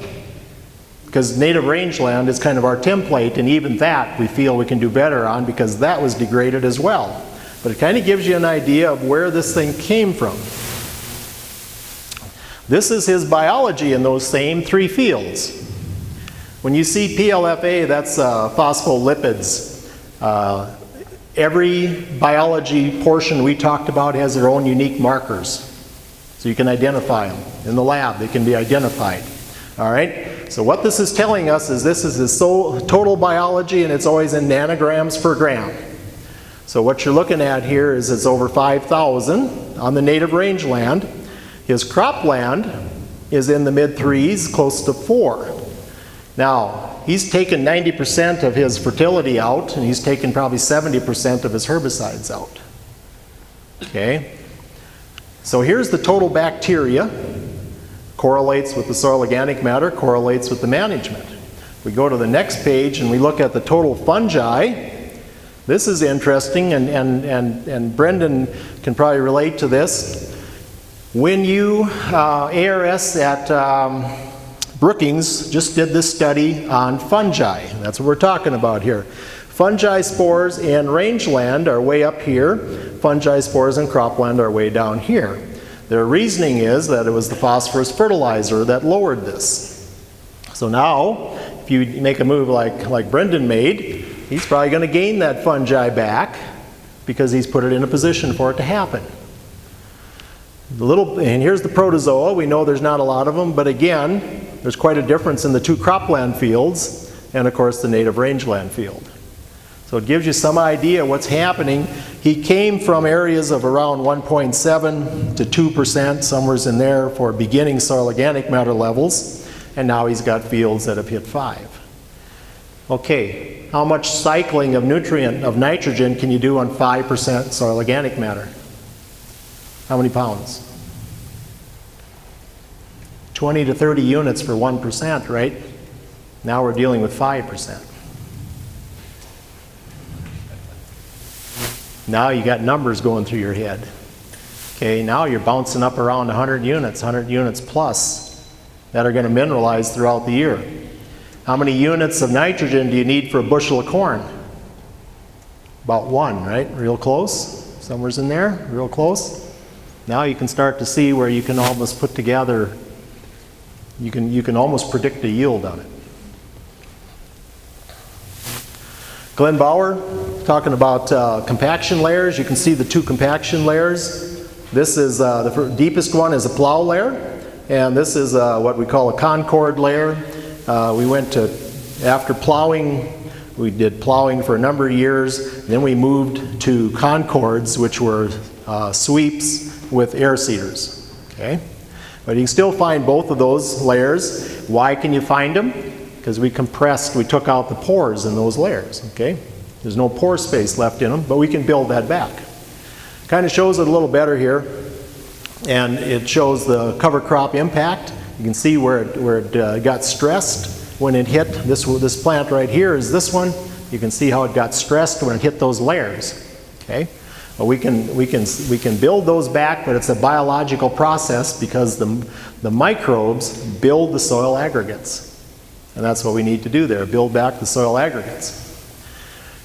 Because native rangeland is kind of our template, and even that we feel we can do better on because that was degraded as well. But it kind of gives you an idea of where this thing came from. This is his biology in those same 3 fields. When you see PLFA, that's phospholipids. Every biology portion we talked about has their own unique markers. So you can identify them. In the lab, they can be identified. All right? So what this is telling us is this is his total biology, and it's always in nanograms per gram. So what you're looking at here is it's over 5,000 on the native rangeland. His cropland is in the mid-3s, close to 4. Now, he's taken 90% of his fertility out, and he's taken probably 70% of his herbicides out. Okay? So here's the total bacteria. Correlates with the soil organic matter, correlates with the management. We go to the next page and we look at the total fungi. This is interesting, and Brendan can probably relate to this. When you, ARS at Brookings just did this study on fungi. That's what we're talking about here. Fungi spores in rangeland are way up here. Fungi spores in cropland are way down here. Their reasoning is that it was the phosphorus fertilizer that lowered this. So now, if you make a move like Brendan made, he's probably going to gain that fungi back because he's put it in a position for it to happen. And here's the protozoa. We know there's not a lot of them, but again, there's quite a difference in the 2 cropland fields and, of course, the native rangeland field. So it gives you some idea what's happening. He came from areas of around 1.7 to 2%, somewhere in there, for beginning soil organic matter levels, and now he's got fields that have hit 5. Okay, how much cycling of nitrogen can you do on 5% soil organic matter? How many pounds? 20 to 30 units for 1%, right? Now we're dealing with 5%. Now you got numbers going through your head. Okay, now you're bouncing up around 100 units plus that are going to mineralize throughout the year. How many units of nitrogen do you need for a bushel of corn? About 1, right? Real close. Somewhere's in there, real close. Now you can start to see where you can almost put together, you can almost predict the yield on it. Glenn Bauer, talking about compaction layers. You can see the 2 compaction layers. This is, the deepest one is a plow layer, and this is what we call a concord layer. We went to, after plowing, we did plowing for a number of years, then we moved to concords, which were sweeps with air seeders. Okay? But you can still find both of those layers. Why can you find them? Because we compressed, we took out the pores in those layers. Okay? There's no pore space left in them, but we can build that back. Kind of shows it a little better here, and it shows the cover crop impact. You can see where it got stressed when it hit. This plant right here is this one. You can see how it got stressed when it hit those layers. Okay, but we can build those back, but it's a biological process because the microbes build the soil aggregates, and that's what we need to do there: build back the soil aggregates.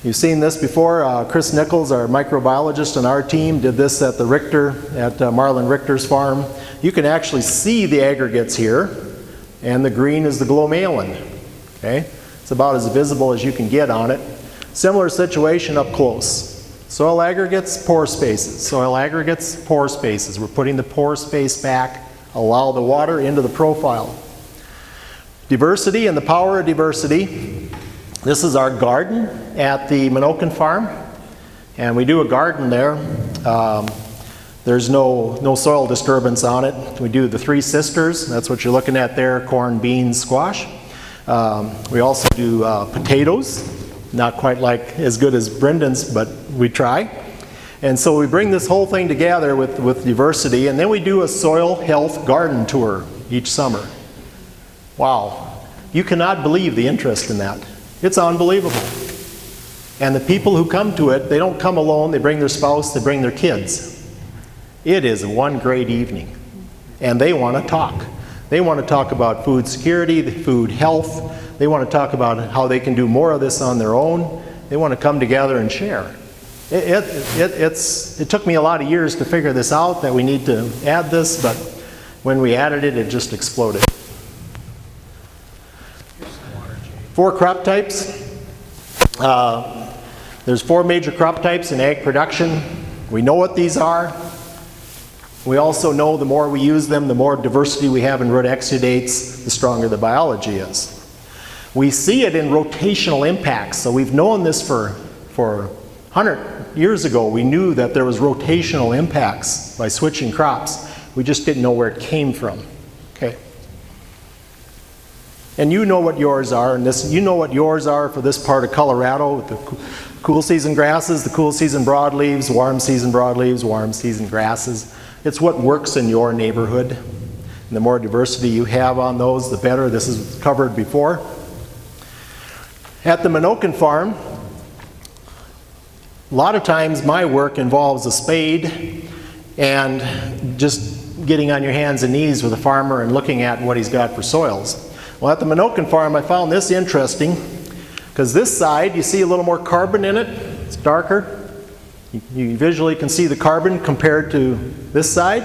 You've seen this before. Chris Nichols, our microbiologist on our team, did this at the Richter, at Marlon Richter's farm. You can actually see the aggregates here, and the green is the glomalin. Okay? It's about as visible as you can get on it. Similar situation up close. Soil aggregates, pore spaces. Soil aggregates, pore spaces. We're putting the pore space back, allow the water into the profile. Diversity and the power of diversity. This is our garden at the Minokan farm, and we do a garden there. There's no soil disturbance on it. We do the 3 sisters. That's what you're looking at there: corn, beans, squash. We also do potatoes. Not quite like as good as Brendan's, but we try. And so we bring this whole thing together with diversity, and then we do a Soill Health garden tour each summer. Wow. You cannot believe the interest in that. It's unbelievable. And the people who come to it, they don't come alone. They bring their spouse, they bring their kids. It is one great evening. And they want to talk. They want to talk about food security, food health. They want to talk about how they can do more of this on their own. They want to come together and share. It took me a lot of years to figure this out, that we need to add this, but when we added it, it just exploded. 4 crop types. There's 4 major crop types in ag production. We know what these are. We also know the more we use them, the more diversity we have in root exudates, the stronger the biology is. We see it in rotational impacts. So we've known this for 100 years ago. We knew that there was rotational impacts by switching crops. We just didn't know where it came from. Okay. And you know what yours are, and you know what yours are for this part of Colorado with the cool season grasses, the cool season broadleaves, warm season broadleaves, warm season grasses. It's what works in your neighborhood. And the more diversity you have on those, the better. This is covered before. At the Minokan farm, a lot of times my work involves a spade and just getting on your hands and knees with a farmer and looking at what he's got for soils. Well, at the Minokan farm, I found this interesting, because this side, you see a little more carbon in it. It's darker. You visually can see the carbon compared to this side.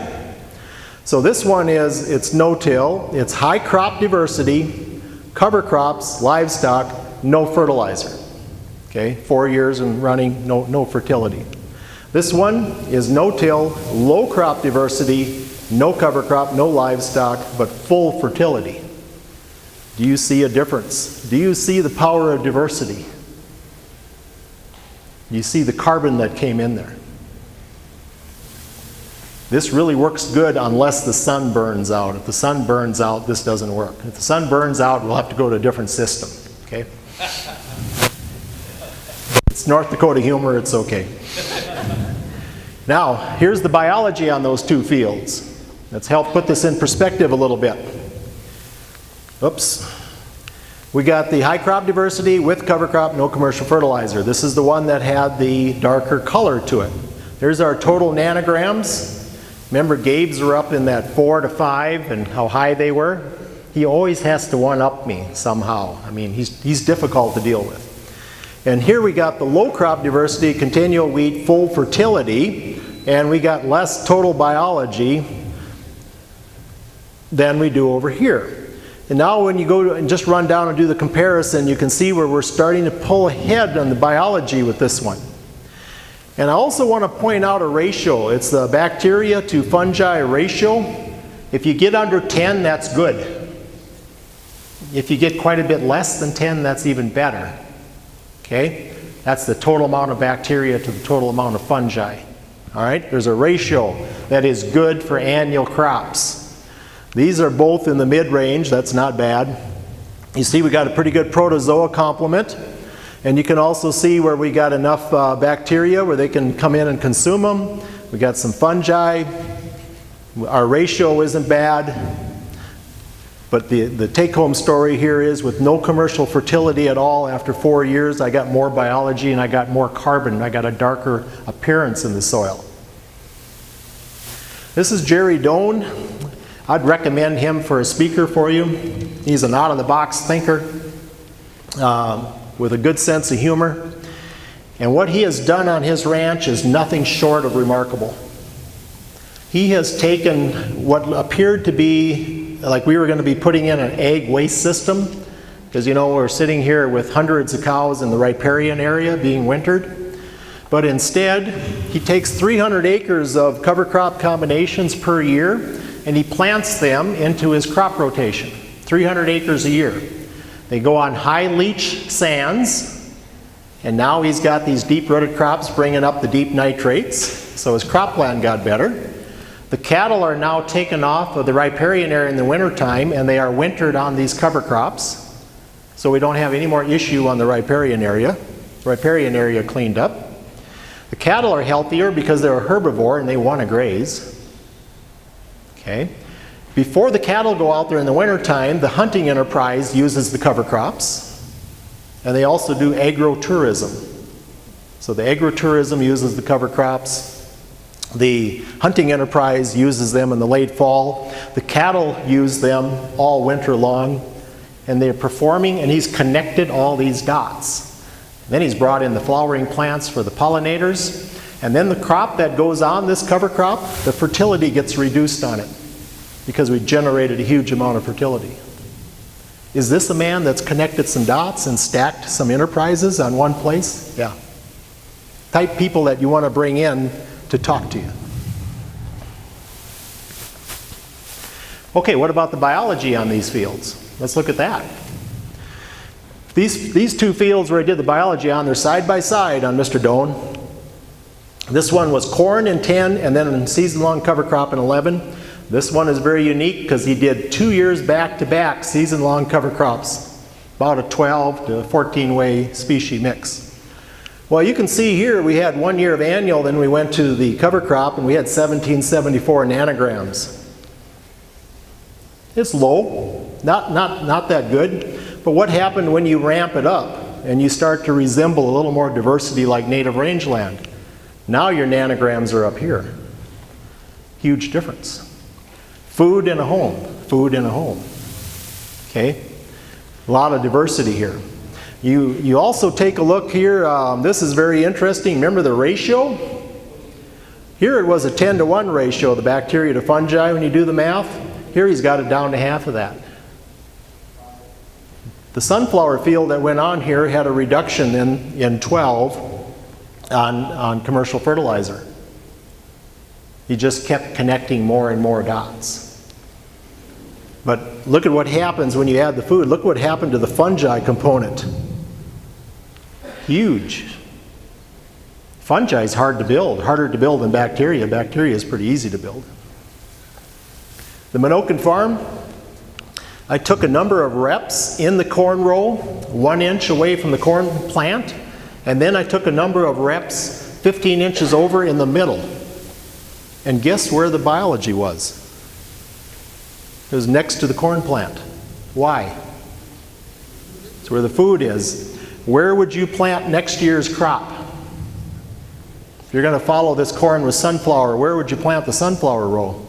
So this one is, it's no-till, it's high crop diversity, cover crops, livestock, no fertilizer. Okay, 4 years and running, no fertility. This one is no-till, low crop diversity, no cover crop, no livestock, but full fertility. Do you see a difference? Do you see the power of diversity? You see the carbon that came in there. This really works good unless the sun burns out. If the sun burns out, this doesn't work. If the sun burns out, we'll have to go to a different system. Okay? It's North Dakota humor, it's okay. Now, here's the biology on those 2 fields. Let's help put this in perspective a little bit. Oops. We got the high crop diversity with cover crop, no commercial fertilizer. This is the one that had the darker color to it. There's our total nanograms. Remember, Gabe's were up in that 4 to 5 and how high they were? He always has to one-up me somehow. I mean, he's difficult to deal with. And here we got the low crop diversity, continual wheat, full fertility, and we got less total biology than we do over here. And now when you go and just run down and do the comparison, you can see where we're starting to pull ahead on the biology with this one. And I also want to point out a ratio. It's the bacteria to fungi ratio. If you get under 10, that's good. If you get quite a bit less than 10, that's even better. Okay? That's the total amount of bacteria to the total amount of fungi. All right? There's a ratio that is good for annual crops. These are both in the mid-range. That's not bad. You see we got a pretty good protozoa complement. And you can also see where we got enough bacteria where they can come in and consume them. We got some fungi. Our ratio isn't bad. But the take-home story here is with no commercial fertility at all, after 4 years, I got more biology and I got more carbon. I got a darker appearance in the soil. This is Jerry Doan. I'd recommend him for a speaker for you. He's an out-of-the-box thinker with a good sense of humor. And what he has done on his ranch is nothing short of remarkable. He has taken what appeared to be like we were going to be putting in an egg waste system, because you know we're sitting here with hundreds of cows in the riparian area being wintered. But instead, he takes 300 acres of cover crop combinations per year and he plants them into his crop rotation, 300 acres a year. They go on high leach sands, and now he's got these deep-rooted crops bringing up the deep nitrates, so his crop plan got better. The cattle are now taken off of the riparian area in the wintertime, and they are wintered on these cover crops, so we don't have any more issue on the riparian area. Riparian area cleaned up. The cattle are healthier because they're a herbivore and they want to graze. Okay. Before the cattle go out there in the wintertime, the hunting enterprise uses the cover crops, and they also do agrotourism. So the agrotourism uses the cover crops. The hunting enterprise uses them in the late fall. The cattle use them all winter long, and they're performing, and he's connected all these dots. Then he's brought in the flowering plants for the pollinators, and then the crop that goes on this cover crop, the fertility gets reduced on it because we generated a huge amount of fertility. Is this a man that's connected some dots and stacked some enterprises on one place? Yeah. Type people that you want to bring in to talk to you. Okay, what about the biology on these fields? Let's look at that. These two fields where I did the biology on, they're side by side on Mr. Doan. This one was corn in 10 and then a season-long cover crop in 11. This one is very unique because he did 2 years back-to-back season-long cover crops, about a 12 to 14 way species mix. Well, you can see here we had 1 year of annual, then we went to the cover crop and we had 1774 nanograms. It's low, not that good, but what happened when you ramp it up and you start to resemble a little more diversity like native rangeland? Now your nanograms are up here. Huge difference. Food in a home, food in a home. Okay, a lot of diversity here. You also take a look here, this is very interesting. Remember the ratio? Here it was a 10-to-1 ratio, the bacteria to fungi when you do the math. Here he's got it down to half of that. The sunflower field that went on here had a reduction in 12 on commercial fertilizer. He just kept connecting more and more dots. But look at what happens when you add the food. Look what happened to the fungi component. Huge. Fungi is hard to build, harder to build than bacteria. Bacteria is pretty easy to build. The Minokan farm, I took a number of reps in the corn row, 1 inch away from the corn plant, and then I took a number of reps 15 inches over in the middle. And guess where the biology was? It was next to the corn plant. Why? It's where the food is. Where would you plant next year's crop? If you're going to follow this corn with sunflower, where would you plant the sunflower row?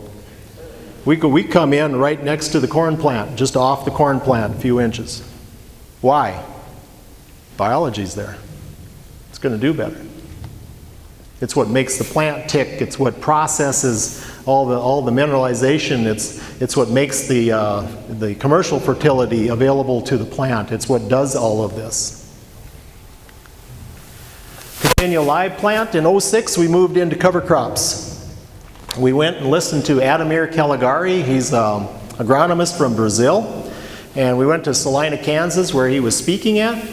We come in right next to the corn plant, just off the corn plant, a few inches. Why? Biology's there. It's going to do better. It's what makes the plant tick. It's what processes all the mineralization. It's what makes the commercial fertility available to the plant. It's what does all of this. Continual live plant. In '06, we moved into cover crops. We went and listened to Ademir Caligari. He's an agronomist from Brazil. And we went to Salina, Kansas, where he was speaking at.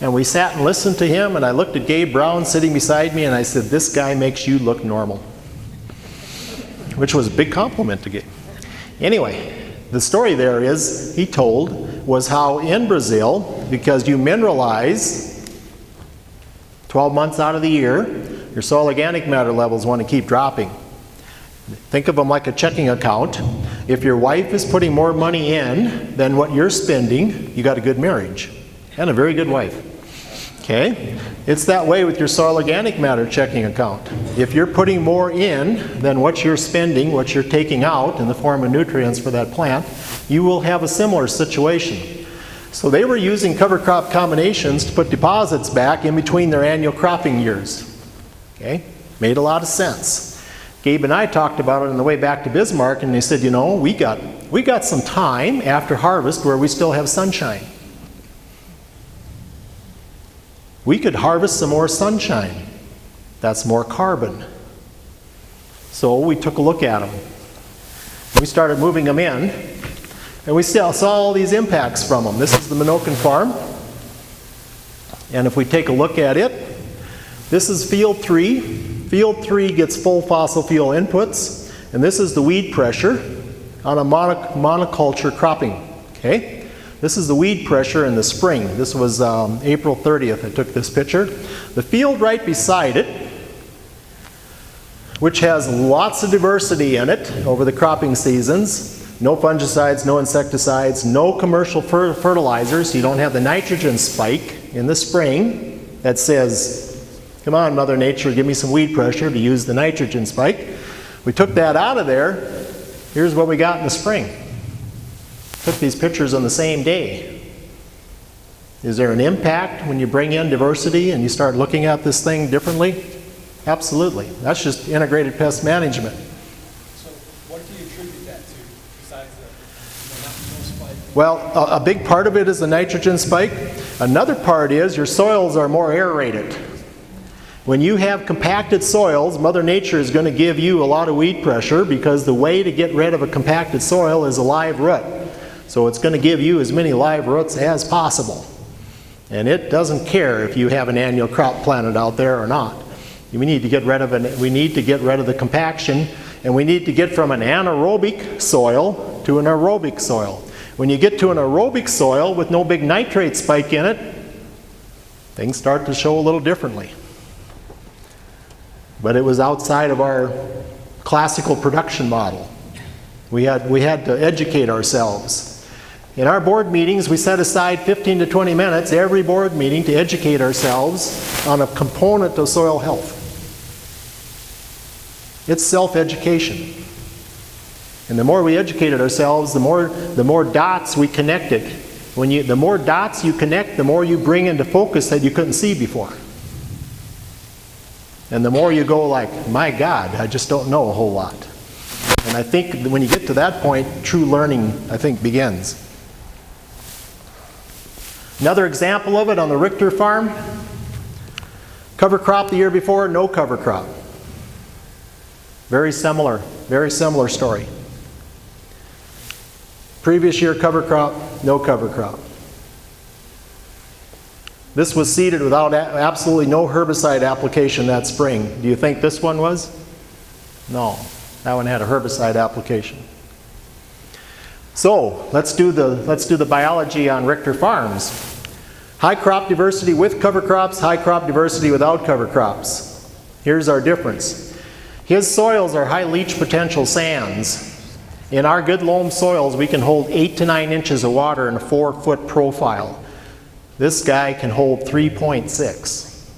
And we sat and listened to him, and I looked at Gabe Brown sitting beside me, and I said, "This guy makes you look normal." Which was a big compliment to Gabe. Anyway, the story there is, he told, was how in Brazil, because you mineralize 12 months out of the year, your soil organic matter levels want to keep dropping. Think of them like a checking account. If your wife is putting more money in than what you're spending, you got a good marriage and a very good wife. Okay? It's that way with your soil organic matter checking account. If you're putting more in than what you're spending, what you're taking out in the form of nutrients for that plant, you will have a similar situation. So they were using cover crop combinations to put deposits back in between their annual cropping years. Okay? Made a lot of sense. Gabe and I talked about it on the way back to Bismarck, and they said, you know, we got some time after harvest where we still have sunshine. We could harvest some more sunshine. That's more carbon. So we took a look at them. We started moving them in, and we saw all these impacts from them. This is the Minokan farm. And if we take a look at it, this is field 3. Field 3 gets full fossil fuel inputs, and this is the weed pressure on a monoculture cropping. Okay? This is the weed pressure in the spring. This was April 30th I took this picture. The field right beside it, which has lots of diversity in it over the cropping seasons, no fungicides, no insecticides, no commercial fertilizers, so you don't have the nitrogen spike in the spring that says, come on, Mother Nature, give me some weed pressure to use the nitrogen spike. We took that out of there. Here's what we got in the spring. Took these pictures on the same day. Is there an impact when you bring in diversity and you start looking at this thing differently? Absolutely. That's just integrated pest management. So what do you attribute that to besides the no spike? Well, a big part of it is the nitrogen spike. Another part is your soils are more aerated. When you have compacted soils, Mother Nature is going to give you a lot of weed pressure because the way to get rid of a compacted soil is a live root. So it's going to give you as many live roots as possible. And it doesn't care if you have an annual crop planted out there or not. We need to get rid of the compaction, and we need to get from an anaerobic soil to an aerobic soil. When you get to an aerobic soil with no big nitrate spike in it, things start to show a little differently. But it was outside of our classical production model. We had to educate ourselves. In our board meetings, we set aside 15 to 20 minutes every board meeting to educate ourselves on a component of soil health. It's self-education. And the more we educated ourselves, the more dots we connected. The more dots you connect, the more you bring into focus that you couldn't see before. And the more you go like, my God, I just don't know a whole lot. And I think when you get to that point, true learning, I think, begins. Another example of it on the Richter farm, cover crop the year before, no cover crop. Very similar story. Previous year cover crop, no cover crop. This was seeded without absolutely no herbicide application that spring. Do you think this one was? No, that one had a herbicide application. So let's do the biology on Richter Farms. High crop diversity with cover crops, high crop diversity without cover crops. Here's our difference. His soils are high leach potential sands. In our good loam soils, we can hold 8 to 9 inches of water in a 4-foot profile. This guy can hold 3.6.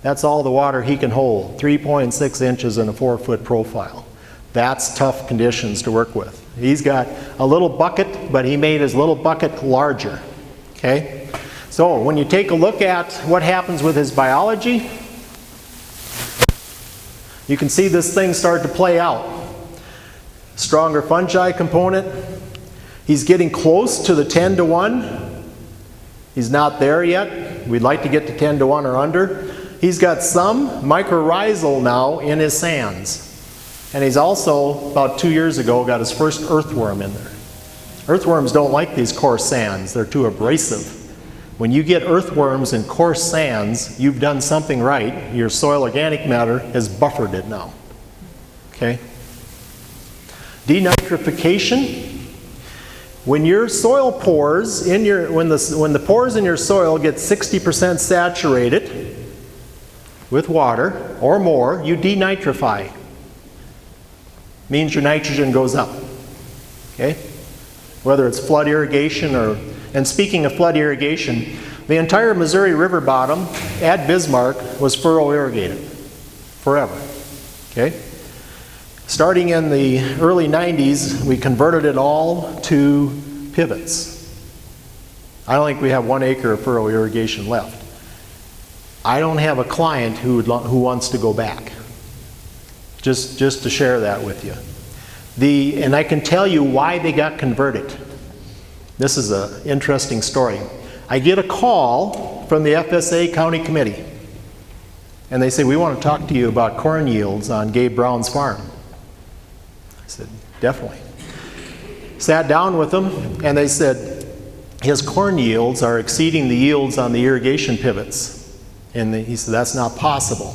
That's all the water he can hold, 3.6 inches in a 4-foot profile. That's tough conditions to work with. He's got a little bucket, but he made his little bucket larger, okay? So when you take a look at what happens with his biology, you can see this thing start to play out. Stronger fungi component. He's getting close to the 10-to-1. He's not there yet. We'd like to get to 10-to-1 or under. He's got some mycorrhizal now in his sands. And he's also, about 2 years ago, got his first earthworm in there. Earthworms don't like these coarse sands. They're too abrasive. When you get earthworms in coarse sands, you've done something right. Your soil organic matter has buffered it now. Okay? Denitrification. When your soil pores in your, when the pores in your soil get 60% saturated with water or more, you denitrify. Means your nitrogen goes up. Okay? Whether it's flood irrigation or, and speaking of flood irrigation, the entire Missouri River bottom at Bismarck was furrow irrigated forever. Okay? Starting in the early 90s, we converted it all to pivots. I don't think we have 1 acre of furrow irrigation left. I don't have a client who wants to go back. Just to share that with you. And I can tell you why they got converted. This is an interesting story. I get a call from the FSA County Committee. And they say, we want to talk to you about corn yields on Gabe Brown's farm. I said, definitely. Sat down with them, and they said, his corn yields are exceeding the yields on the irrigation pivots. And he said, that's not possible.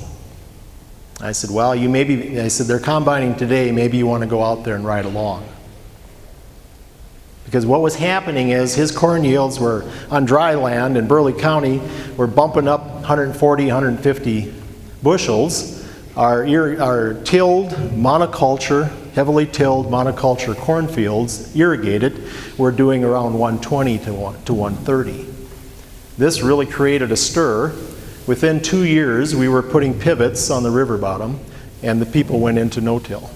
I said, well, I said, they're combining today, maybe you want to go out there and ride along. Because what was happening is his corn yields were on dry land in Burleigh County, were bumping up 140, 150 bushels. Our tilled monoculture, heavily tilled monoculture cornfields, irrigated, were doing around 120 to 130. This really created a stir. Within 2 years, we were putting pivots on the river bottom, and the people went into no-till.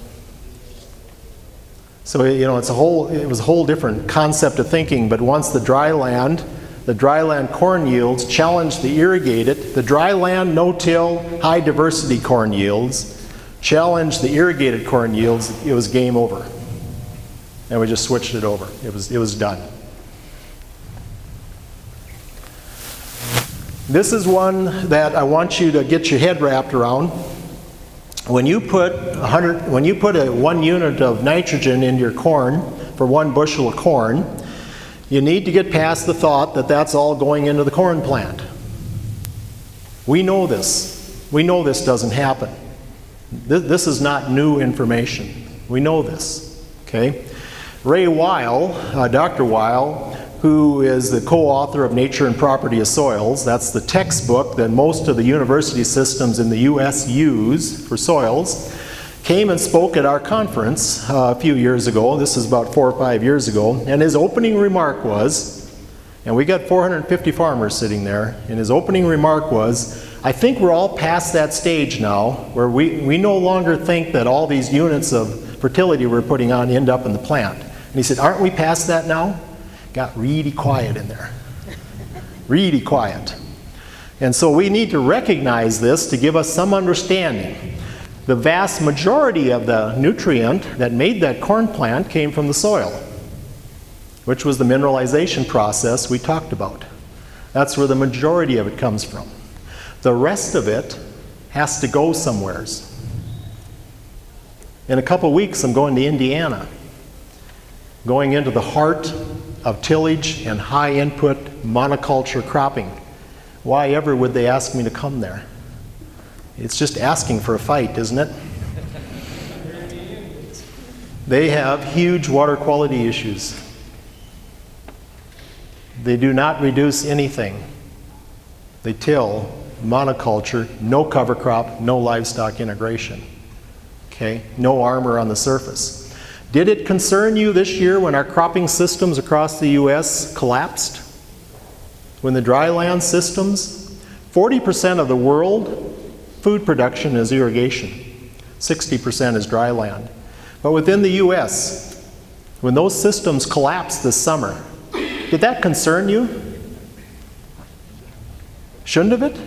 So, you know, it was a whole different concept of thinking, but once the dry land corn yields challenged the irrigated, the dry land, no-till, high-diversity corn yields challenged the irrigated corn yields, it was game over. And we just switched it over. It was done. This is one that I want you to get your head wrapped around. When you put a 1 unit of nitrogen in your corn for 1 bushel of corn, you need to get past the thought that that's all going into the corn plant. We know this. We know this doesn't happen. This is not new information. We know this. Okay? Ray Weil, Dr. Weil, who is the co-author of Nature and Property of Soils. That's the textbook that most of the university systems in the U.S. use for soils. Came and spoke at our conference a few years ago. This is about 4 or 5 years ago. And his opening remark was, and we got 450 farmers sitting there, and his opening remark was, I think we're all past that stage now where we no longer think that all these units of fertility we're putting on end up in the plant. And he said, aren't we past that now? Got really quiet in there. Really quiet. And so we need to recognize this to give us some understanding. The vast majority of the nutrient that made that corn plant came from the soil, which was the mineralization process we talked about. That's where the majority of it comes from. The rest of it has to go somewheres. In a couple weeks, I'm going to Indiana, going into the heart of tillage and high input monoculture cropping. Why ever would they ask me to come there? It's just asking for a fight, isn't it? They have huge water quality issues. They do not reduce anything. They till monoculture, no cover crop, no livestock integration. Okay? No armor on the surface. Did it concern you this year when our cropping systems across the U.S. collapsed? When the dry land systems, 40% of the world food production is irrigation. 60% is dry land. But within the U.S., when those systems collapsed this summer, did that concern you? Shouldn't have it?